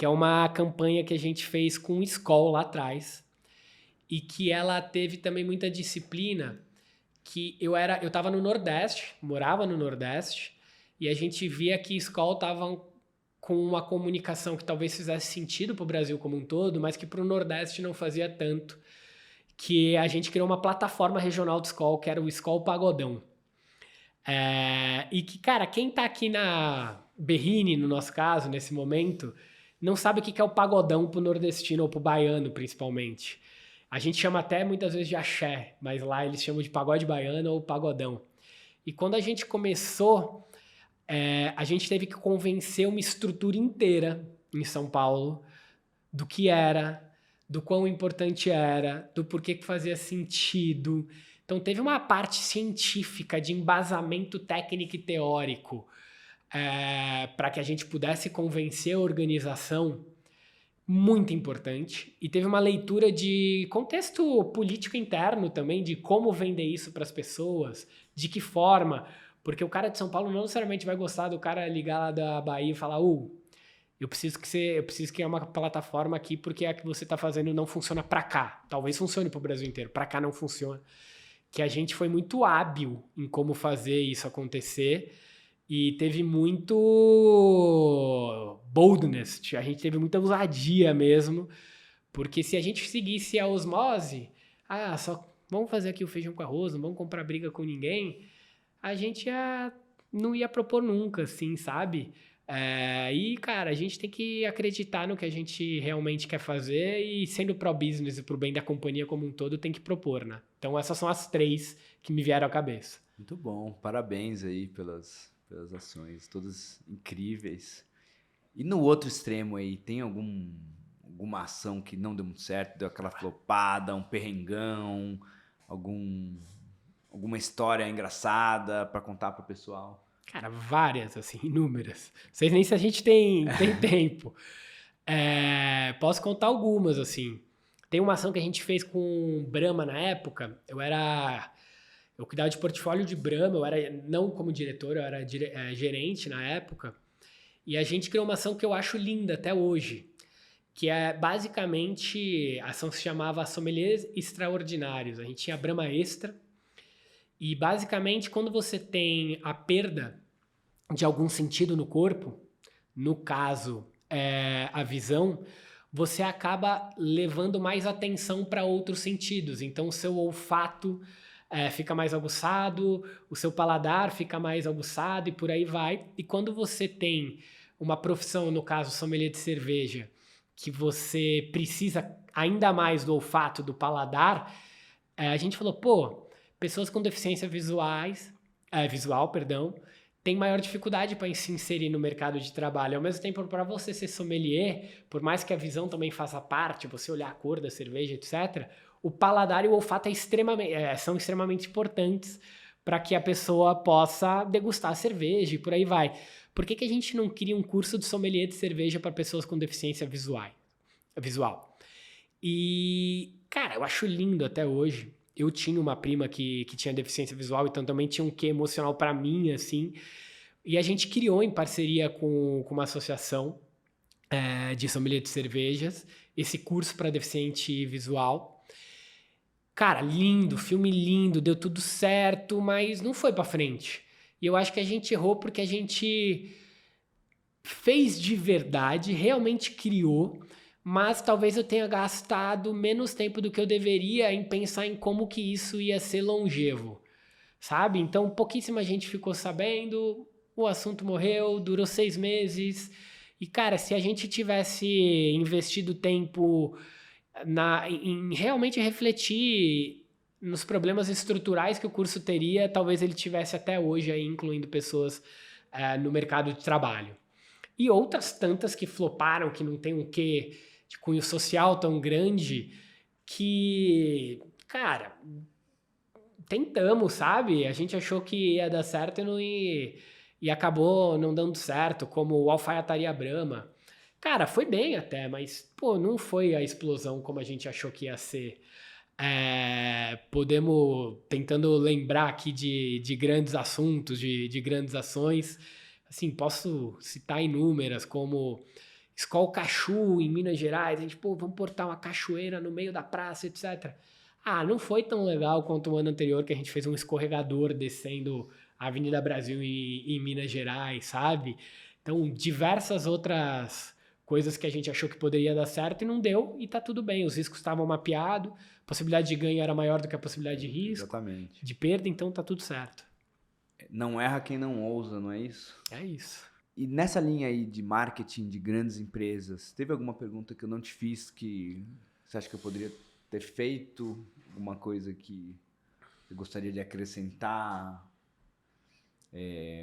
S1: que é uma campanha que a gente fez com o Skol lá atrás, e que ela teve também muita disciplina, que eu estava no Nordeste, morava no Nordeste, e a gente via que Skol estava com uma comunicação que talvez fizesse sentido para o Brasil como um todo, mas que para o Nordeste não fazia tanto, que a gente criou uma plataforma regional do Skol, que era o Skol Pagodão. E que, cara, quem tá aqui na Berrini, no nosso caso, nesse momento, não sabe o que é o pagodão pro nordestino ou pro baiano, principalmente. A gente chama até muitas vezes de axé, mas lá eles chamam de pagode baiano ou pagodão. E quando a gente começou, a gente teve que convencer uma estrutura inteira em São Paulo do que era, do quão importante era, do porquê que fazia sentido. Então teve uma parte científica de embasamento técnico e teórico para que a gente pudesse convencer a organização, muito importante. E teve uma leitura de contexto político interno também, de como vender isso para as pessoas, de que forma, porque o cara de São Paulo não necessariamente vai gostar do cara ligar lá da Bahia e falar, eu preciso criar uma plataforma aqui porque a que você está fazendo não funciona para cá. Talvez funcione para o Brasil inteiro, para cá não funciona. Que a gente foi muito hábil em como fazer isso acontecer e teve muito boldness, a gente teve muita ousadia mesmo, porque se a gente seguisse a osmose, só vamos fazer aqui o feijão com arroz, não vamos comprar briga com ninguém, a gente não ia propor nunca, assim, sabe? E, cara, a gente tem que acreditar no que a gente realmente quer fazer e, sendo pro-business e pro bem da companhia como um todo, tem que propor, né? Então, essas são as 3 que me vieram à cabeça.
S2: Muito bom. Parabéns aí pelas ações, todas incríveis. E no outro extremo aí, tem alguma ação que não deu muito certo, deu aquela flopada, um perrengão, alguma história engraçada para contar pro pessoal?
S1: Cara, várias, assim, inúmeras. Não sei nem se a gente tem tempo. Posso contar algumas, assim. Tem uma ação que a gente fez com Brahma na época. Eu cuidava de portfólio de Brahma, eu era, não como diretor, eu era gerente na época. E a gente criou uma ação que eu acho linda até hoje, que é basicamente, a ação se chamava Sommeliers Extraordinários. A gente tinha Brahma Extra. E basicamente, quando você tem a perda de algum sentido no corpo, no caso, a visão, você acaba levando mais atenção para outros sentidos. Então, o seu olfato fica mais aguçado, o seu paladar fica mais aguçado e por aí vai. E quando você tem uma profissão, no caso, sommelier de cerveja, que você precisa ainda mais do olfato, do paladar, a gente falou, pessoas com deficiência visual, têm maior dificuldade para se inserir no mercado de trabalho. Ao mesmo tempo, para você ser sommelier, por mais que a visão também faça parte, você olhar a cor da cerveja, etc., o paladar e o olfato são extremamente importantes para que a pessoa possa degustar a cerveja e por aí vai. Por que a gente não cria um curso de sommelier de cerveja para pessoas com deficiência visual? E, cara, eu acho lindo até hoje. Eu tinha uma prima que tinha deficiência visual, então também tinha um quê emocional para mim, assim. E a gente criou, em parceria com uma associação de sommelier de cervejas, esse curso para deficiente visual. Cara, lindo, filme lindo, deu tudo certo, mas não foi para frente. E eu acho que a gente errou porque a gente fez de verdade, realmente criou, mas talvez eu tenha gastado menos tempo do que eu deveria em pensar em como que isso ia ser longevo, sabe? Então, pouquíssima gente ficou sabendo, o assunto morreu, durou 6 meses. E, cara, se a gente tivesse investido tempo em realmente refletir nos problemas estruturais que o curso teria, talvez ele tivesse até hoje aí incluindo pessoas no mercado de trabalho. E outras tantas que floparam, que não tem um quê de cunho social tão grande, que, cara, tentamos, sabe? A gente achou que ia dar certo e acabou não dando certo, como o Alfaiataria Brahma. Cara, foi bem até, mas, não foi a explosão como a gente achou que ia ser. Tentando lembrar aqui de grandes assuntos, de grandes ações, assim, posso citar inúmeras, como Skol Cachu, em Minas Gerais. A gente, vamos portar uma cachoeira no meio da praça, etc. Não foi tão legal quanto o ano anterior, que a gente fez um escorregador descendo a Avenida Brasil em Minas Gerais, sabe? Então, diversas outras coisas que a gente achou que poderia dar certo e não deu, e tá tudo bem. Os riscos estavam mapeados, a possibilidade de ganho era maior do que a possibilidade de risco.
S2: Exatamente.
S1: De perda, então tá tudo certo.
S2: Não erra quem não ousa, não é isso?
S1: É isso.
S2: E nessa linha aí de marketing de grandes empresas, teve alguma pergunta que eu não te fiz que você acha que eu poderia ter feito? Alguma coisa que eu gostaria de acrescentar?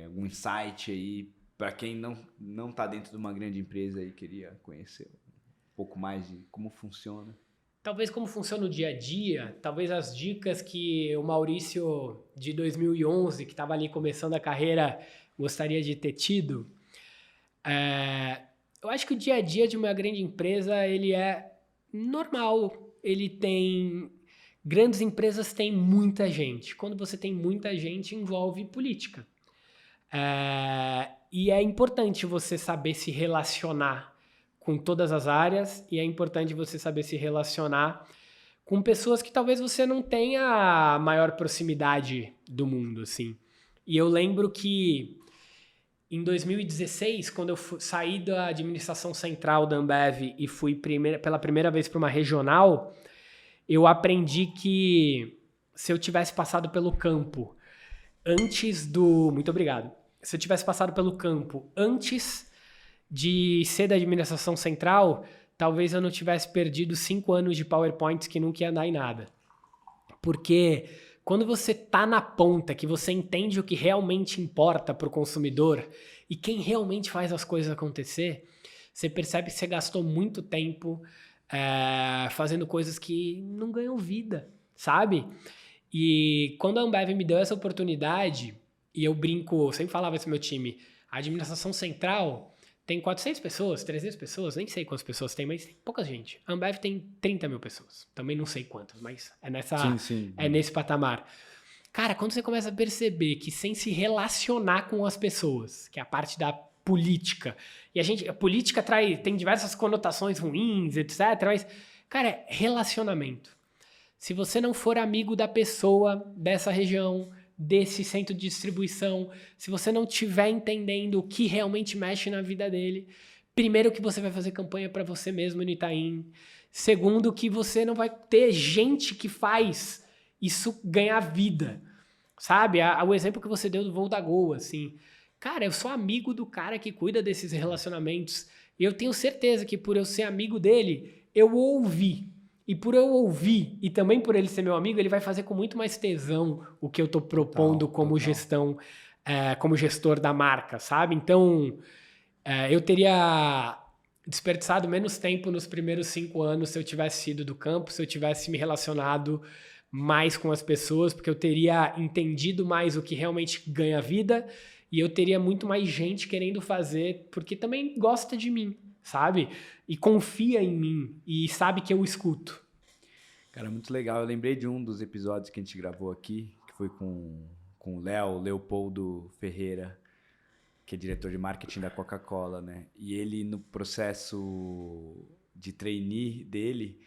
S2: Algum insight aí para quem não está dentro de uma grande empresa e queria conhecer um pouco mais de como funciona?
S1: Talvez como funciona o dia a dia, talvez as dicas que o Maurício de 2011, que estava ali começando a carreira, gostaria de ter tido. Eu acho que o dia a dia de uma grande empresa, ele é normal. Grandes empresas têm muita gente. Quando você tem muita gente, envolve política. E é importante você saber se relacionar com todas as áreas, e é importante você saber se relacionar com pessoas que talvez você não tenha a maior proximidade do mundo, assim. E eu lembro que em 2016, quando eu saí da administração central da Ambev e fui pela primeira vez para uma regional, eu aprendi que se eu tivesse passado pelo campo muito obrigado. Se eu tivesse passado pelo campo antes de ser da administração central, talvez eu não tivesse perdido 5 anos de PowerPoints que nunca ia dar em nada. Porque quando você tá na ponta, que você entende o que realmente importa para o consumidor e quem realmente faz as coisas acontecer, você percebe que você gastou muito tempo fazendo coisas que não ganham vida, sabe? E quando a Ambev me deu essa oportunidade, e eu brinco, sempre falava isso pro meu time, a administração central tem 400 pessoas, 300 pessoas, nem sei quantas pessoas tem, mas tem pouca gente. A Ambev tem 30 mil pessoas. Também não sei quantas, mas é nesse patamar. Cara, quando você começa a perceber que sem se relacionar com as pessoas, que é a parte da política, e a política tem diversas conotações ruins, etc., mas, cara, é relacionamento. Se você não for amigo da pessoa dessa região, desse centro de distribuição, se você não estiver entendendo o que realmente mexe na vida dele, primeiro que você vai fazer campanha para você mesmo no Itaim, segundo que você não vai ter gente que faz isso ganhar vida, sabe? O exemplo que você deu do voo da Gol, assim, cara, eu sou amigo do cara que cuida desses relacionamentos e eu tenho certeza que por eu ser amigo dele, eu ouvi. E por eu ouvir, e também por ele ser meu amigo, ele vai fazer com muito mais tesão o que eu tô propondo como gestão, como gestor da marca, sabe? Então, eu teria desperdiçado menos tempo nos primeiros 5 anos se eu tivesse sido do campo, se eu tivesse me relacionado mais com as pessoas, porque eu teria entendido mais o que realmente ganha vida e eu teria muito mais gente querendo fazer, porque também gosta de mim, sabe? E confia em mim e sabe que eu escuto.
S2: Cara, muito legal. Eu lembrei de um dos episódios que a gente gravou aqui, que foi com o Leopoldo Ferreira, que é diretor de marketing da Coca-Cola, né? E ele, no processo de trainee dele,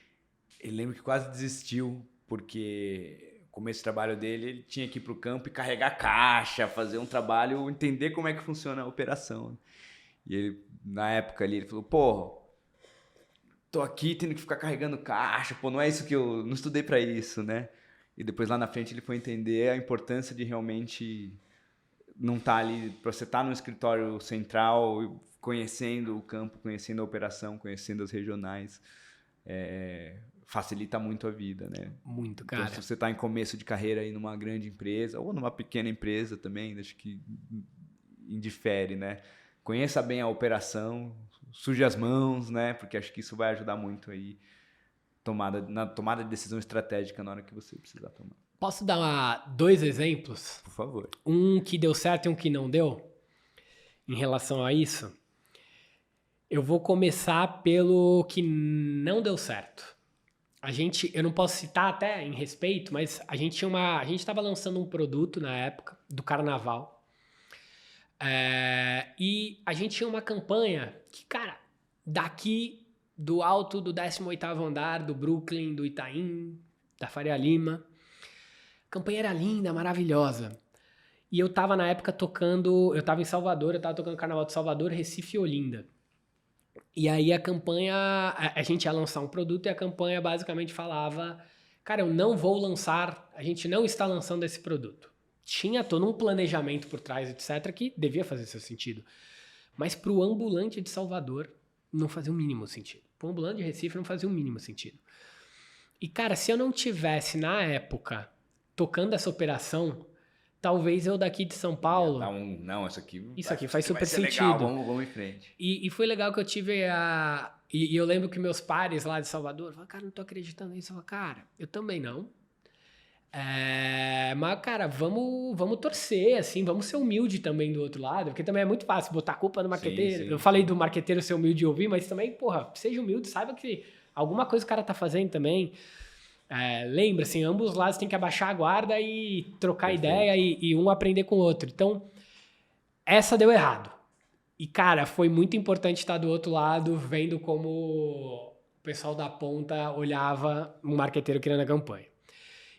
S2: ele lembra que quase desistiu, porque no começo do trabalho dele, ele tinha que ir para o campo e carregar caixa, fazer um trabalho, entender como é que funciona a operação. E ele, na época ali, ele falou, tô aqui tendo que ficar carregando caixa, não é isso que eu não estudei para isso, né? E depois lá na frente ele foi entender a importância de realmente não estar ali, para você estar no escritório central, conhecendo o campo, conhecendo a operação, conhecendo as regionais, facilita muito a vida, né?
S1: Muito, cara.
S2: Então, se você está em começo de carreira aí numa grande empresa, ou numa pequena empresa também, acho que indifere, né? Conheça bem a operação, suje as mãos, né? Porque acho que isso vai ajudar muito aí na tomada de decisão estratégica na hora que você precisar tomar.
S1: Posso dar 2 exemplos?
S2: Por favor.
S1: Um que deu certo e um que não deu? Em relação a isso? Eu vou começar pelo que não deu certo. Eu não posso citar até em respeito, mas a gente estava lançando um produto na época do Carnaval. E a gente tinha uma campanha que, cara, daqui do alto do 18º andar, do Brooklyn, do Itaim, da Faria Lima. A campanha era linda, maravilhosa. E eu tava na época eu tava em Salvador, eu tava tocando Carnaval de Salvador, Recife e Olinda. E aí a campanha, a gente ia lançar um produto e a campanha basicamente falava, cara, eu não vou lançar, a gente não está lançando esse produto. Tinha todo um planejamento por trás, etc, que devia fazer seu sentido. Mas pro ambulante de Salvador não fazia o mínimo sentido. Pro ambulante de Recife não fazia o mínimo sentido. E cara, se eu não tivesse na época tocando essa operação, talvez eu daqui de São Paulo...
S2: Não, isso aqui
S1: faz super sentido.
S2: Legal, vamos em frente.
S1: E foi legal que eu tive E eu lembro que meus pares lá de Salvador falaram, cara, não tô acreditando nisso. Eu falei, cara, eu também não. Mas, cara, vamos torcer, assim, vamos ser humilde também do outro lado, porque também é muito fácil botar a culpa no marqueteiro. Eu falei do marqueteiro ser humilde e ouvir, mas também, porra, seja humilde, saiba que alguma coisa o cara tá fazendo também. Lembra, assim, ambos os lados tem que abaixar a guarda e trocar ideia e um aprender com o outro. Então, essa deu errado. E, cara, foi muito importante estar do outro lado, vendo como o pessoal da ponta olhava um marqueteiro criando a campanha.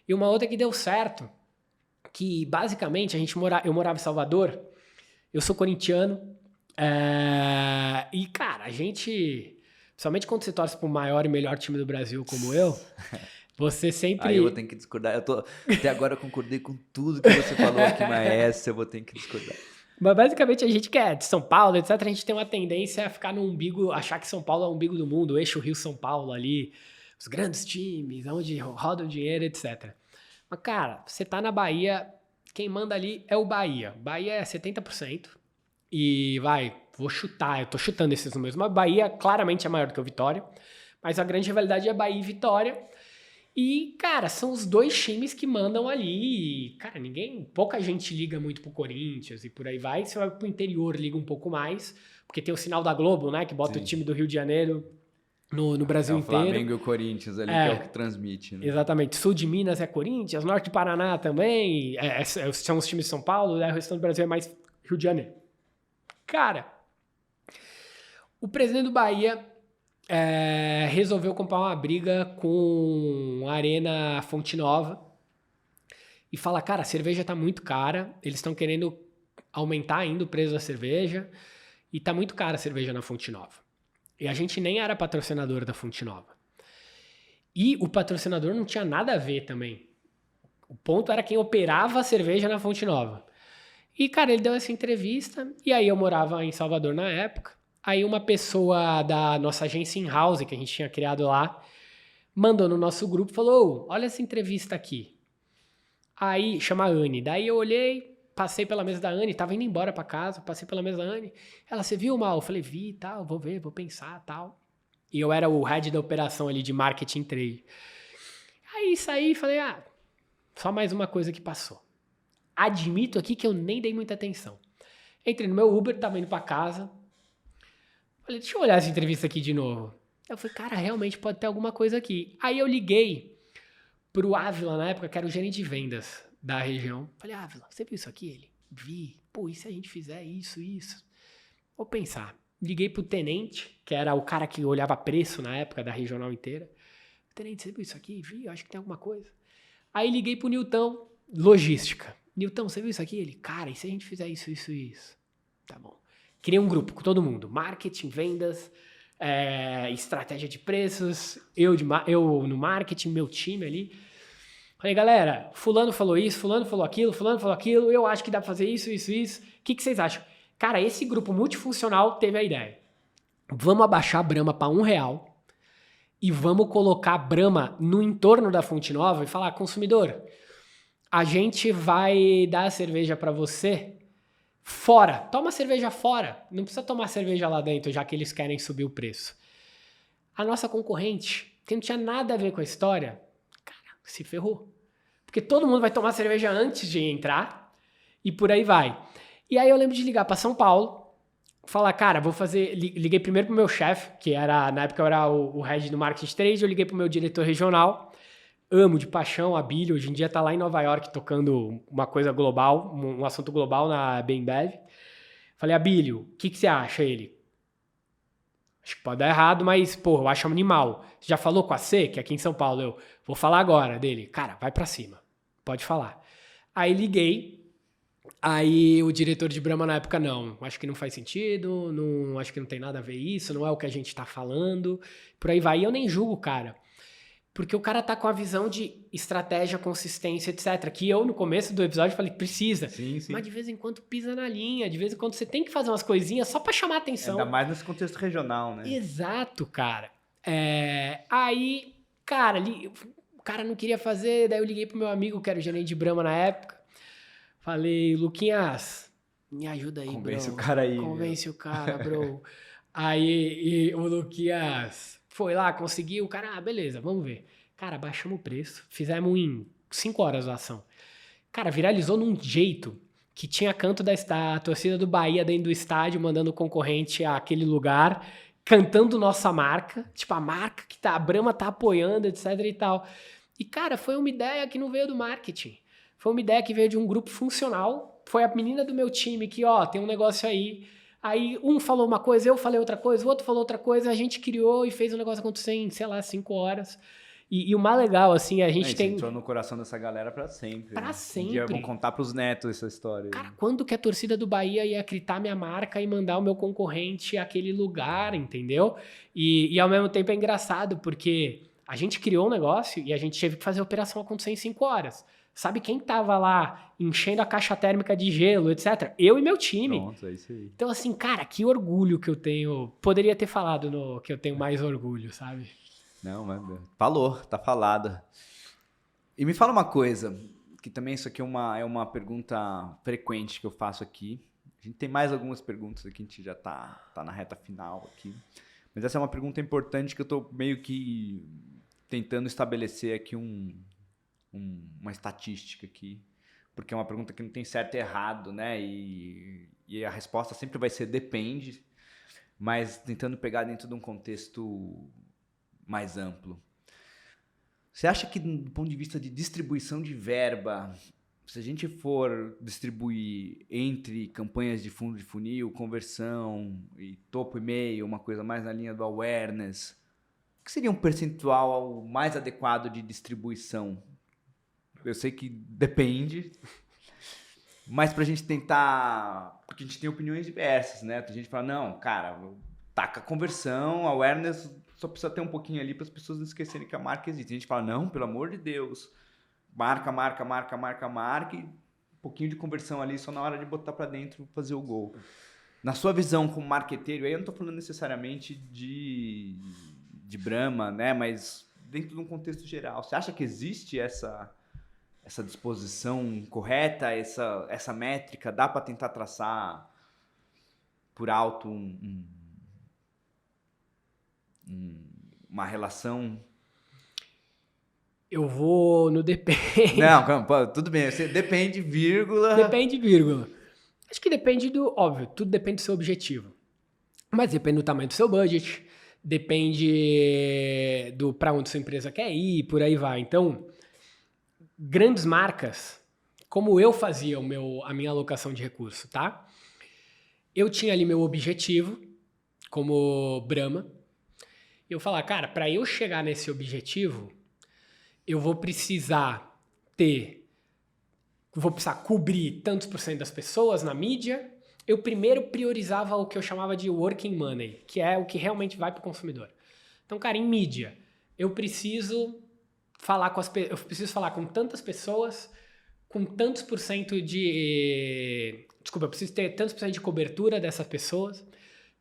S1: E uma outra que deu certo, que basicamente eu morava em Salvador, eu sou corintiano, e, cara, a gente, principalmente quando você torce pro maior e melhor time do Brasil como eu, você sempre...
S2: Aí eu vou ter que discordar. Até agora eu concordei com tudo que você falou aqui, mas essa eu vou ter que discordar.
S1: Mas basicamente a gente que é de São Paulo, etc., a gente tem uma tendência a ficar no umbigo, achar que São Paulo é o umbigo do mundo, o eixo Rio-São Paulo ali, os grandes times, onde roda o dinheiro, etc. Mas, cara, você tá na Bahia, quem manda ali é o Bahia. Bahia é 70%. E vou chutar, eu tô chutando esses números, mas Bahia claramente é maior do que o Vitória. Mas a grande rivalidade é Bahia e Vitória. E, cara, são os dois times que mandam ali. E, cara, pouca gente liga muito pro Corinthians e por aí vai. Você vai pro interior, liga um pouco mais, porque tem o sinal da Globo, né, que bota o time do Rio de Janeiro no Brasil inteiro.
S2: O Flamengo e o Corinthians ali, que é o que transmite, né?
S1: Exatamente. Sul de Minas é Corinthians, Norte do Paraná também, são os times de São Paulo, o restante do Brasil é mais Rio de Janeiro. Cara, o presidente do Bahia resolveu comprar uma briga com a Arena Fonte Nova e fala, cara, a cerveja tá muito cara, eles estão querendo aumentar ainda o preço da cerveja e tá muito cara a cerveja na Fonte Nova. E a gente nem era patrocinador da Fonte Nova. E o patrocinador não tinha nada a ver também. O ponto era quem operava a cerveja na Fonte Nova. E, cara, ele deu essa entrevista e aí eu morava em Salvador na época. Aí uma pessoa da nossa agência in-house, que a gente tinha criado lá, mandou no nosso grupo e falou, olha essa entrevista aqui. Aí, chama a Anne. Daí eu olhei, passei pela mesa da Anne, tava indo embora pra casa, passei pela mesa da Anne. Ela, você viu, Mal? Eu falei, vi, tal, vou ver, vou pensar, tal. E eu era o head da operação ali de marketing trade. Aí saí e falei, só mais uma coisa que passou. Admito aqui que eu nem dei muita atenção. Entrei no meu Uber, tava indo pra casa. Falei, deixa eu olhar essa entrevista aqui de novo. Eu falei, cara, realmente pode ter alguma coisa aqui. Aí eu liguei pro Ávila na época, que era o gerente de vendas da região. Falei, Ávila, você viu isso aqui? Ele, vi. Pô, e se a gente fizer isso? Vou pensar. Liguei pro tenente, que era o cara que olhava preço na época da regional inteira. Tenente, você viu isso aqui? Vi, acho que tem alguma coisa. Aí liguei pro Nilton, logística. Nilton, você viu isso aqui? Ele, cara, e se a gente fizer isso? Tá bom. Criei um grupo com todo mundo. Marketing, vendas, estratégia de preços, eu no marketing, meu time ali. Falei, galera, fulano falou isso, fulano falou aquilo, eu acho que dá pra fazer isso. O que vocês acham? Cara, esse grupo multifuncional teve a ideia. Vamos abaixar a Brahma para R$1 e vamos colocar a Brahma no entorno da Fonte Nova e falar, consumidor, a gente vai dar a cerveja para você fora. Toma a cerveja fora. Não precisa tomar cerveja lá dentro, já que eles querem subir o preço. A nossa concorrente, que não tinha nada a ver com a história, cara, se ferrou. Porque todo mundo vai tomar cerveja antes de entrar e por aí vai. E aí eu lembro de ligar para São Paulo, falar, cara, vou fazer... Liguei primeiro pro meu chefe, que era, na época eu era o head do marketing trade, eu liguei pro meu diretor regional, amo de paixão, Abílio, hoje em dia tá lá em Nova York tocando uma coisa global, um assunto global na Bembev. Falei, Abílio, o que você acha? Ele, Acho que pode dar errado, mas, pô, eu acho animal. Você já falou com a C, que é aqui em São Paulo? Eu vou falar agora dele. Cara, vai pra cima. Pode falar. Aí liguei. Aí o diretor de Brahma na época, não, acho que não faz sentido, não, acho que não tem nada a ver isso, não é o que a gente tá falando. Por aí vai. E eu nem julgo o cara. Porque o cara tá com a visão de estratégia, consistência, etc. Que eu, no começo do episódio, falei, precisa.
S2: Sim, sim.
S1: Mas de vez em quando pisa na linha, de vez em quando você tem que fazer umas coisinhas só pra chamar atenção.
S2: Ainda mais nesse contexto regional, né?
S1: Exato, cara. Aí, cara, o cara não queria fazer, daí eu liguei pro meu amigo, que era o gerente de Brahma na época. Falei, Luquinhas, me ajuda aí,
S2: Convence
S1: bro.
S2: o cara aí.
S1: Convence o cara, bro. Aí o Luquinhas foi lá, conseguiu. O cara, beleza, vamos ver. Cara, baixamos o preço. Fizemos em 5 horas a ação. Cara, viralizou num jeito que tinha canto da torcida do Bahia dentro do estádio, mandando o concorrente àquele lugar, cantando nossa marca. Tipo, a marca que a Brahma tá apoiando, etc e tal. E, cara, foi uma ideia que não veio do marketing. Foi uma ideia que veio de um grupo funcional. Foi a menina do meu time que, ó, tem um negócio aí. Aí um falou uma coisa, eu falei outra coisa, o outro falou outra coisa, a gente criou e fez o negócio acontecer em, sei lá, 5 horas. E o mais legal, assim, a gente tem...
S2: entrou no coração dessa galera pra sempre.
S1: Pra
S2: né?
S1: sempre.
S2: Um dia vão contar pros netos essa história.
S1: Cara, quando que a torcida do Bahia ia gritar minha marca e mandar o meu concorrente àquele lugar, entendeu? E ao mesmo tempo é engraçado, porque a gente criou um negócio e a gente teve que fazer a operação acontecer em 5 horas. Sabe quem tava lá enchendo a caixa térmica de gelo, etc? Eu e meu time.
S2: Pronto, é isso aí.
S1: Então, assim, cara, que orgulho que eu tenho. Poderia ter falado que eu tenho mais orgulho, sabe?
S2: Não, mas falou, tá falado. E me fala uma coisa, que também isso aqui é uma pergunta frequente que eu faço aqui. A gente tem mais algumas perguntas aqui, a gente já tá na reta final aqui. Mas essa é uma pergunta importante que eu tô meio que tentando estabelecer aqui uma estatística aqui. Porque é uma pergunta que não tem certo e errado, né? E a resposta sempre vai ser depende, mas tentando pegar dentro de um contexto mais amplo. Você acha que, do ponto de vista de distribuição de verba, se a gente for distribuir entre campanhas de fundo de funil, conversão e topo e meio, uma coisa mais na linha do awareness, o que seria um percentual mais adequado de distribuição? Eu sei que depende, mas pra gente tentar... Porque a gente tem opiniões diversas, né? Tem gente que fala, não, cara, taca a conversão, awareness... Só precisa ter um pouquinho ali para as pessoas não esquecerem que a marca existe. A gente fala, não, pelo amor de Deus. Marca, e um pouquinho de conversão ali só na hora de botar para dentro fazer o gol. Na sua visão como marqueteiro, aí eu não estou falando necessariamente de Brahma, né? Mas dentro de um contexto geral. Você acha que existe essa disposição correta, essa métrica? Dá para tentar traçar por alto uma relação?
S1: Eu vou no depende.
S2: Não, calma, tudo bem. Você depende, vírgula.
S1: Depende, vírgula. Acho que depende óbvio, tudo depende do seu objetivo. Mas depende do tamanho do seu budget, depende do para onde sua empresa quer ir, por aí vai. Então, grandes marcas, como eu fazia a minha alocação de recurso, tá? Eu tinha ali meu objetivo, como Brahma. Eu falar, cara, para eu chegar nesse objetivo, eu vou precisar cobrir tantos por cento das pessoas na mídia. Eu primeiro priorizava o que eu chamava de working money, que é o que realmente vai para o consumidor. Então, cara, em mídia, eu preciso falar com tantas pessoas, com tantos por cento de... Desculpa, eu preciso ter tantos por cento de cobertura dessas pessoas,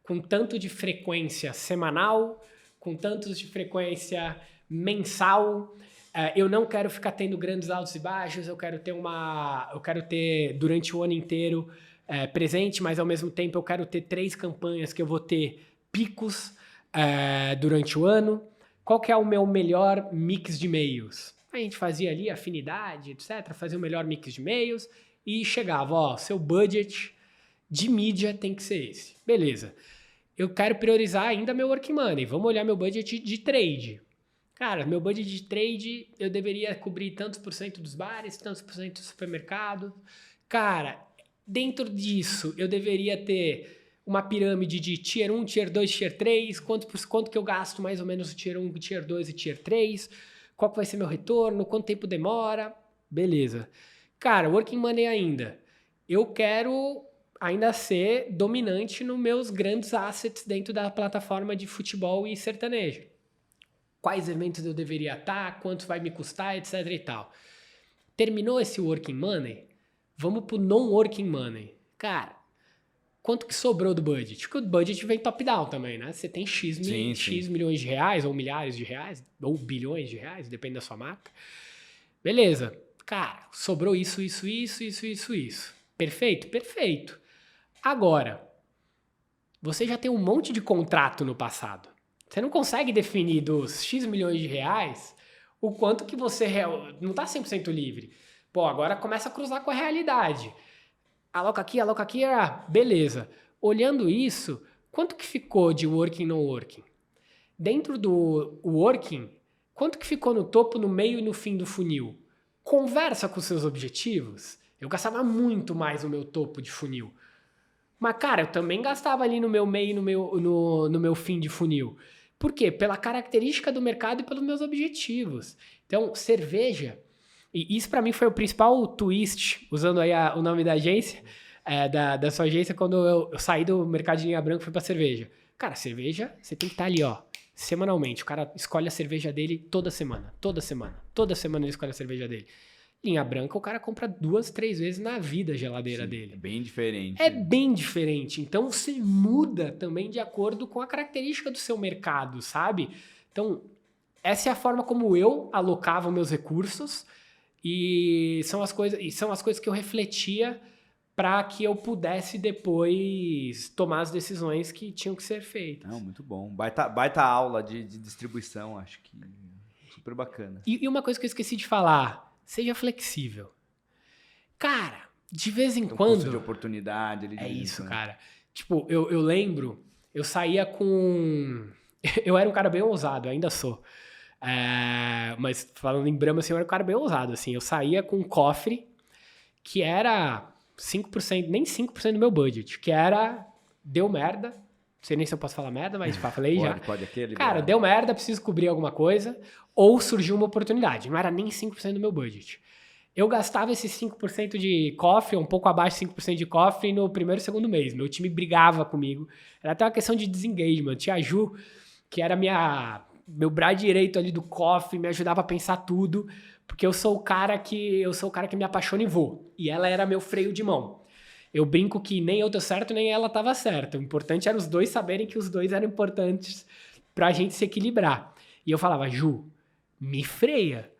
S1: com tanto de frequência semanal, com tantos de frequência mensal. Eu não quero ficar tendo grandes altos e baixos, eu quero ter durante o ano inteiro presente, mas ao mesmo tempo eu quero ter 3 campanhas que eu vou ter picos durante o ano. Qual que é o meu melhor mix de e-mails? A gente fazia ali afinidade, etc., fazia o melhor mix de e-mails e chegava, seu budget de mídia tem que ser esse. Beleza. Eu quero priorizar ainda meu working money. Vamos olhar meu budget de trade. Cara, meu budget de trade, eu deveria cobrir tantos por cento dos bares, tantos por cento do supermercado. Cara, dentro disso, eu deveria ter uma pirâmide de Tier 1, Tier 2, Tier 3, quanto que eu gasto mais ou menos o Tier 1, Tier 2 e Tier 3, qual que vai ser meu retorno, quanto tempo demora, beleza. Cara, working money ainda. Eu quero ainda ser dominante nos meus grandes assets dentro da plataforma de futebol e sertanejo. Quais eventos eu deveria estar, quanto vai me custar, etc e tal. Terminou esse working money? Vamos pro non-working money. Cara, quanto que sobrou do budget? Porque o budget vem top-down também, né? Você tem X milhões de reais, ou milhares de reais, ou bilhões de reais, depende da sua marca. Beleza. Cara, sobrou isso. Perfeito? Perfeito. Agora, você já tem um monte de contrato no passado. Você não consegue definir dos X milhões de reais o quanto que você não está 100% livre. Pô, agora começa a cruzar com a realidade. Aloca aqui, beleza. Olhando isso, quanto que ficou de working e não working? Dentro do working, quanto que ficou no topo, no meio e no fim do funil? Conversa com seus objetivos. Eu gastava muito mais no meu topo de funil. Mas, cara, eu também gastava ali no meu meio e no meu fim de funil. Por quê? Pela característica do mercado e pelos meus objetivos. Então, cerveja, e isso para mim foi o principal twist, usando aí o nome da agência, da sua agência, quando eu saí do mercado de linha branca e fui pra cerveja. Cara, cerveja, você tem que estar ali, ó, semanalmente. O cara escolhe a cerveja dele toda semana ele escolhe a cerveja dele. Linha branca, o cara compra 2, 3 vezes na vida a geladeira dele.
S2: É bem diferente.
S1: É bem diferente. Então, você muda também de acordo com a característica do seu mercado, sabe? Então, essa é a forma como eu alocava meus recursos e são as coisas que eu refletia para que eu pudesse depois tomar as decisões que tinham que ser feitas.
S2: Não, muito bom. Baita aula de distribuição, acho que super bacana.
S1: E uma coisa que eu esqueci de falar... Seja flexível. Cara, de vez em quando...
S2: Custo de oportunidade.
S1: É isso, cara. Tipo, eu lembro, eu saía com... Eu era um cara bem ousado, ainda sou. Mas falando em Brahma, assim, eu era um cara bem ousado, assim. Eu saía com um cofre que era 5%, nem 5% do meu budget, que era... Deu merda. Não sei nem se eu posso falar merda, mas falei já.
S2: Pode aquele.
S1: Cara, deu merda, preciso cobrir alguma coisa. Ou surgiu uma oportunidade. Não era nem 5% do meu budget. Eu gastava esses 5% de cofre, um pouco abaixo de 5% de cofre no primeiro e segundo mês. Meu time brigava comigo. Era até uma questão de desengagement. Tia Ju, que era meu braço direito ali do cofre, me ajudava a pensar tudo. Porque eu sou o cara que me apaixona e vou. E ela era meu freio de mão. Eu brinco que nem eu tô certo, nem ela tava certa. O importante era os dois saberem que os dois eram importantes pra gente se equilibrar. E eu falava, Ju, me freia.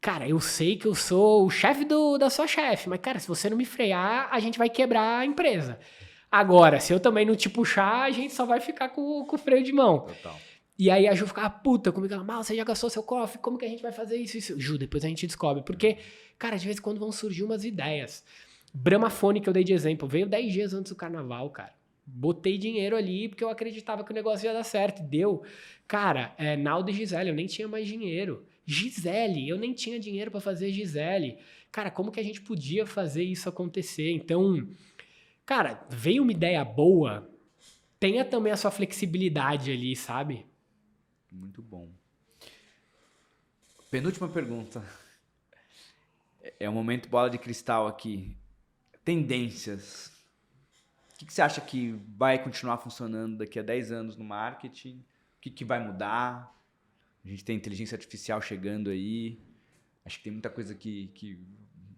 S1: Cara, eu sei que eu sou o chefe da sua chefe, mas, cara, se você não me frear, a gente vai quebrar a empresa. Agora, se eu também não te puxar, a gente só vai ficar com o freio de mão.
S2: Total.
S1: E aí a Ju ficava puta comigo, ela, mal, você já gastou seu cofre, como que a gente vai fazer isso? Ju, depois a gente descobre. Porque, cara, de vez em quando vão surgir umas ideias. Bramafone, que eu dei de exemplo, veio 10 dias antes do carnaval, cara. Botei dinheiro ali porque eu acreditava que o negócio ia dar certo. Deu. Cara, Naldo e Gisele, eu nem tinha mais dinheiro. Gisele, eu nem tinha dinheiro para fazer Gisele. Cara, como que a gente podia fazer isso acontecer? Então, cara, veio uma ideia boa, tenha também a sua flexibilidade ali, sabe?
S2: Muito bom. Penúltima pergunta. É o momento bola de cristal aqui. Tendências. O que você acha que vai continuar funcionando daqui a 10 anos no marketing? O que vai mudar? A gente tem inteligência artificial chegando aí. Acho que tem muita coisa que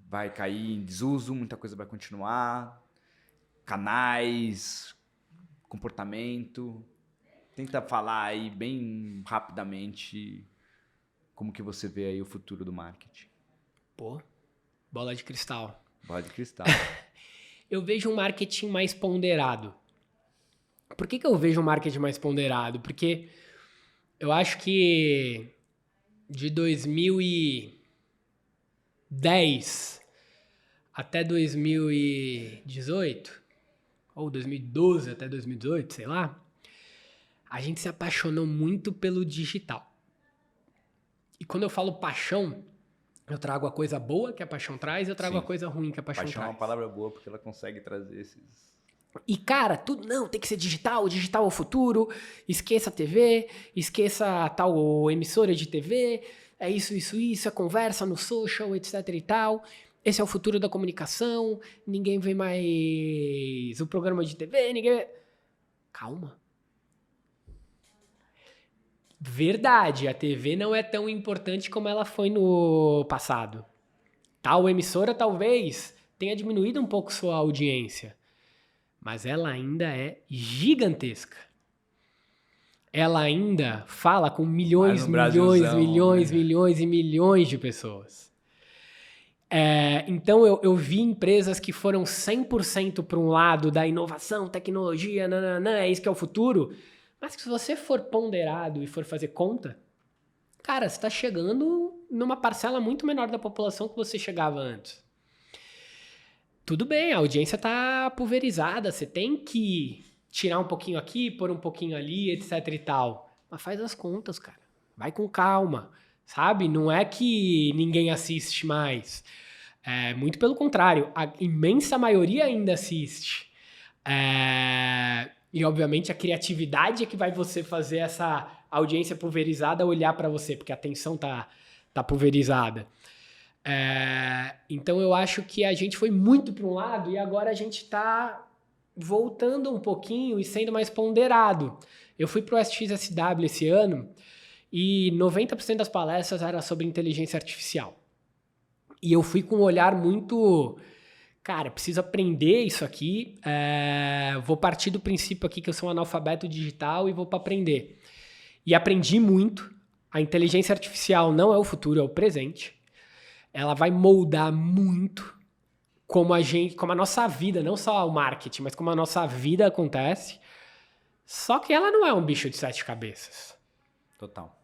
S2: vai cair em desuso, muita coisa vai continuar. Canais, comportamento. Tenta falar aí bem rapidamente como que você vê aí o futuro do marketing.
S1: Pô, bola de cristal.
S2: Bola de cristal.
S1: Eu vejo um marketing mais ponderado. Por que eu vejo um marketing mais ponderado? Porque eu acho que de 2010 até 2018, ou 2012 até 2018, sei lá, a gente se apaixonou muito pelo digital. E quando eu falo paixão, eu trago a coisa boa que a paixão traz, eu trago a coisa ruim que a paixão traz.
S2: Paixão é uma palavra boa porque ela consegue trazer esses...
S1: E, cara, tudo não, tem que ser digital, digital é o futuro, esqueça a TV, esqueça a tal emissora de TV, é isso, é conversa no social, etc e tal. Esse é o futuro da comunicação, ninguém vê mais o programa de TV, ninguém... Calma. Verdade, a TV não é tão importante como ela foi no passado. Tal emissora talvez tenha diminuído um pouco sua audiência, mas ela ainda é gigantesca. Ela ainda fala com milhões e milhões de pessoas. Então eu vi empresas que foram 100% para um lado da inovação, tecnologia, é isso que é o futuro. Mas se você for ponderado e for fazer conta, cara, você está chegando numa parcela muito menor da população que você chegava antes. Tudo bem, a audiência está pulverizada, você tem que tirar um pouquinho aqui, pôr um pouquinho ali, etc e tal. Mas faz as contas, cara. Vai com calma, sabe? Não é que ninguém assiste mais. Muito pelo contrário, a imensa maioria ainda assiste. E, obviamente, a criatividade é que vai você fazer essa audiência pulverizada olhar para você, porque a atenção tá pulverizada. Então, eu acho que a gente foi muito para um lado e agora a gente está voltando um pouquinho e sendo mais ponderado. Eu fui para o SXSW esse ano e 90% das palestras era sobre inteligência artificial. E eu fui com um olhar muito... Cara, preciso aprender isso aqui. Vou partir do princípio aqui que eu sou um analfabeto digital e vou para aprender. E aprendi muito. A inteligência artificial não é o futuro, é o presente. Ela vai moldar muito como a nossa vida, não só o marketing, mas como a nossa vida acontece. Só que ela não é um bicho de 7 cabeças.
S2: Total.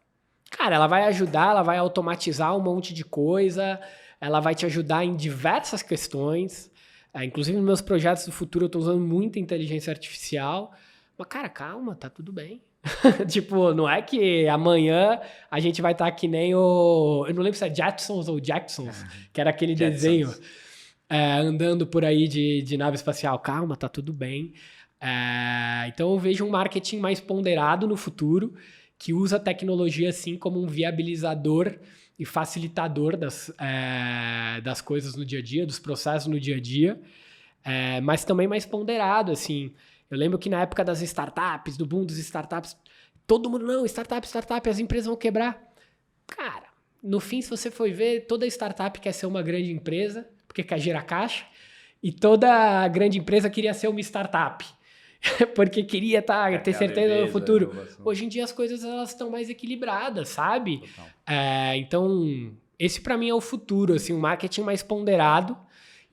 S1: Cara, ela vai ajudar, ela vai automatizar um monte de coisa, ela vai te ajudar em diversas questões. Inclusive, nos meus projetos do futuro, eu estou usando muita inteligência artificial. Mas, cara, calma, tá tudo bem. Tipo, não é que amanhã a gente vai estar que nem o... Eu não lembro se é Jetsons ou Jacksons, que era aquele
S2: Jetsons.
S1: desenho andando por aí de nave espacial. Calma, tá tudo bem. Então, eu vejo um marketing mais ponderado no futuro, que usa a tecnologia, assim, como um viabilizador e facilitador das coisas no dia a dia, dos processos no dia a dia, mas também mais ponderado, assim. Eu lembro que na época das startups, do boom das startups, todo mundo, não, startup, as empresas vão quebrar. Cara, no fim, se você for ver, toda startup quer ser uma grande empresa, porque quer gerar caixa, e toda grande empresa queria ser uma startup, porque queria ter certeza do futuro. Hoje em dia as coisas elas estão mais equilibradas, sabe? Então, esse para mim é o futuro, assim, um marketing mais ponderado,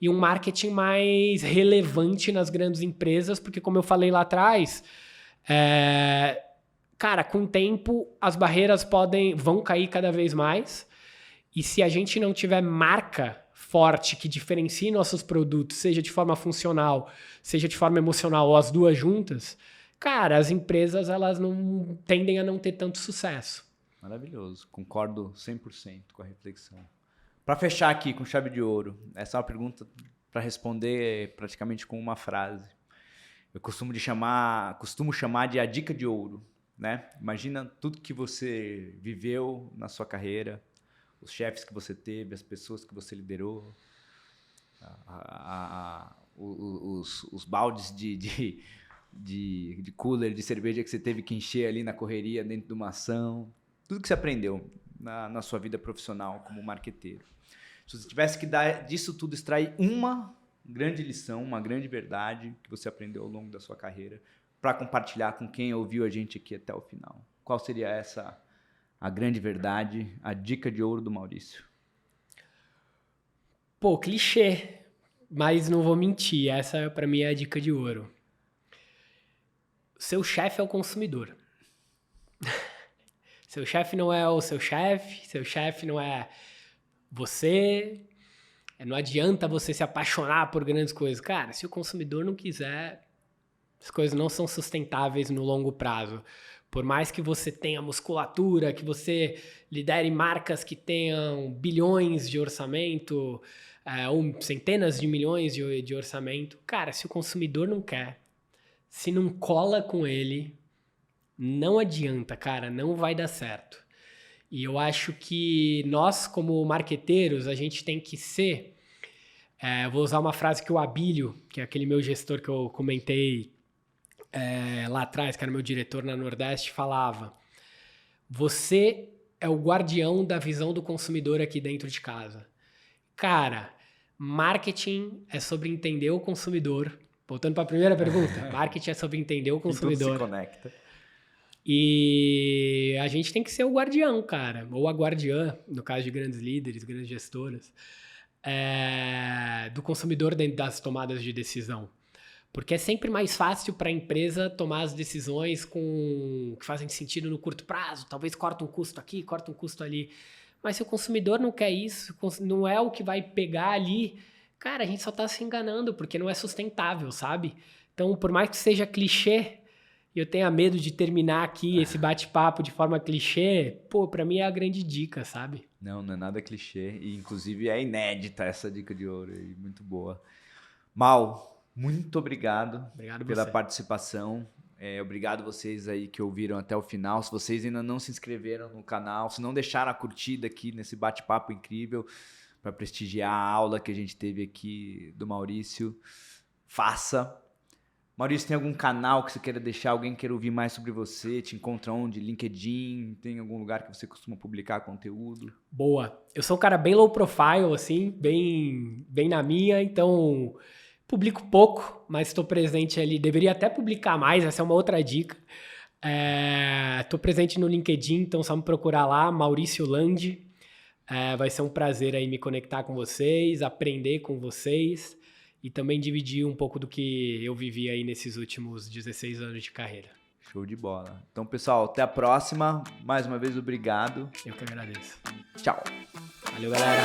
S1: e um marketing mais relevante nas grandes empresas, porque como eu falei lá atrás, cara, com o tempo as barreiras vão cair cada vez mais, e se a gente não tiver marca forte que diferencie nossos produtos, seja de forma funcional, seja de forma emocional, ou as duas juntas, cara, as empresas elas não tendem a não ter tanto sucesso.
S2: Maravilhoso, concordo 100% com a reflexão. Para fechar aqui com chave de ouro, essa é uma pergunta para responder praticamente com uma frase. Eu costumo chamar de a dica de ouro, né? Imagina tudo que você viveu na sua carreira, os chefes que você teve, as pessoas que você liderou, os baldes de cooler, de cerveja que você teve que encher ali na correria dentro de uma ação, tudo que você aprendeu na sua vida profissional como marqueteiro. Se você tivesse que dar disso tudo, extrair uma grande lição, uma grande verdade que você aprendeu ao longo da sua carreira para compartilhar com quem ouviu a gente aqui até o final, qual seria a grande verdade, a dica de ouro do Maurício?
S1: Pô, clichê, mas não vou mentir, essa para mim é a dica de ouro. Seu chefe é o consumidor. Seu chefe não é o seu chefe não é você, não adianta você se apaixonar por grandes coisas. Cara, se o consumidor não quiser, as coisas não são sustentáveis no longo prazo. Por mais que você tenha musculatura, que você lidere marcas que tenham bilhões de orçamento, ou centenas de milhões de orçamento, cara, se o consumidor não quer, se não cola com ele, não adianta, cara, não vai dar certo. E eu acho que nós, como marqueteiros, a gente tem que ser... vou usar uma frase que o Abílio, que é aquele meu gestor que eu comentei lá atrás, que era meu diretor na Nordeste, falava: você é o guardião da visão do consumidor aqui dentro de casa. Cara, marketing é sobre entender o consumidor. Voltando para a primeira pergunta, marketing é sobre entender o consumidor.
S2: E tudo se conecta.
S1: E a gente tem que ser o guardião, cara, ou a guardiã, no caso de grandes líderes, grandes gestoras, do consumidor dentro das tomadas de decisão. Porque é sempre mais fácil para a empresa tomar as decisões que fazem sentido no curto prazo. Talvez corta um custo aqui, corta um custo ali. Mas se o consumidor não quer isso, não é o que vai pegar ali, cara, a gente só está se enganando, porque não é sustentável, sabe? Então, por mais que seja clichê, e eu tenha medo de terminar aqui esse bate-papo de forma clichê, para mim é a grande dica, sabe?
S2: Não é nada clichê. E, inclusive, é inédita essa dica de ouro aí, muito boa. Mal, muito obrigado pela participação. Obrigado vocês aí que ouviram até o final. Se vocês ainda não se inscreveram no canal, se não deixaram a curtida aqui nesse bate-papo incrível para prestigiar a aula que a gente teve aqui do Maurício, faça. Maurício, tem algum canal que você queira deixar? Alguém queira ouvir mais sobre você? Te encontra onde? LinkedIn? Tem algum lugar que você costuma publicar conteúdo?
S1: Boa. Eu sou um cara bem low profile, assim, bem na minha, então... Publico pouco, mas estou presente ali. Deveria até publicar mais, essa é uma outra dica. Estou presente no LinkedIn, então só me procurar lá, Maurício Landi. Vai ser um prazer aí me conectar com vocês, aprender com vocês e também dividir um pouco do que eu vivi aí nesses últimos 16 anos de carreira.
S2: Show de bola. Então, pessoal, até a próxima. Mais uma vez, obrigado.
S1: Eu que agradeço.
S2: Tchau.
S1: Valeu, galera.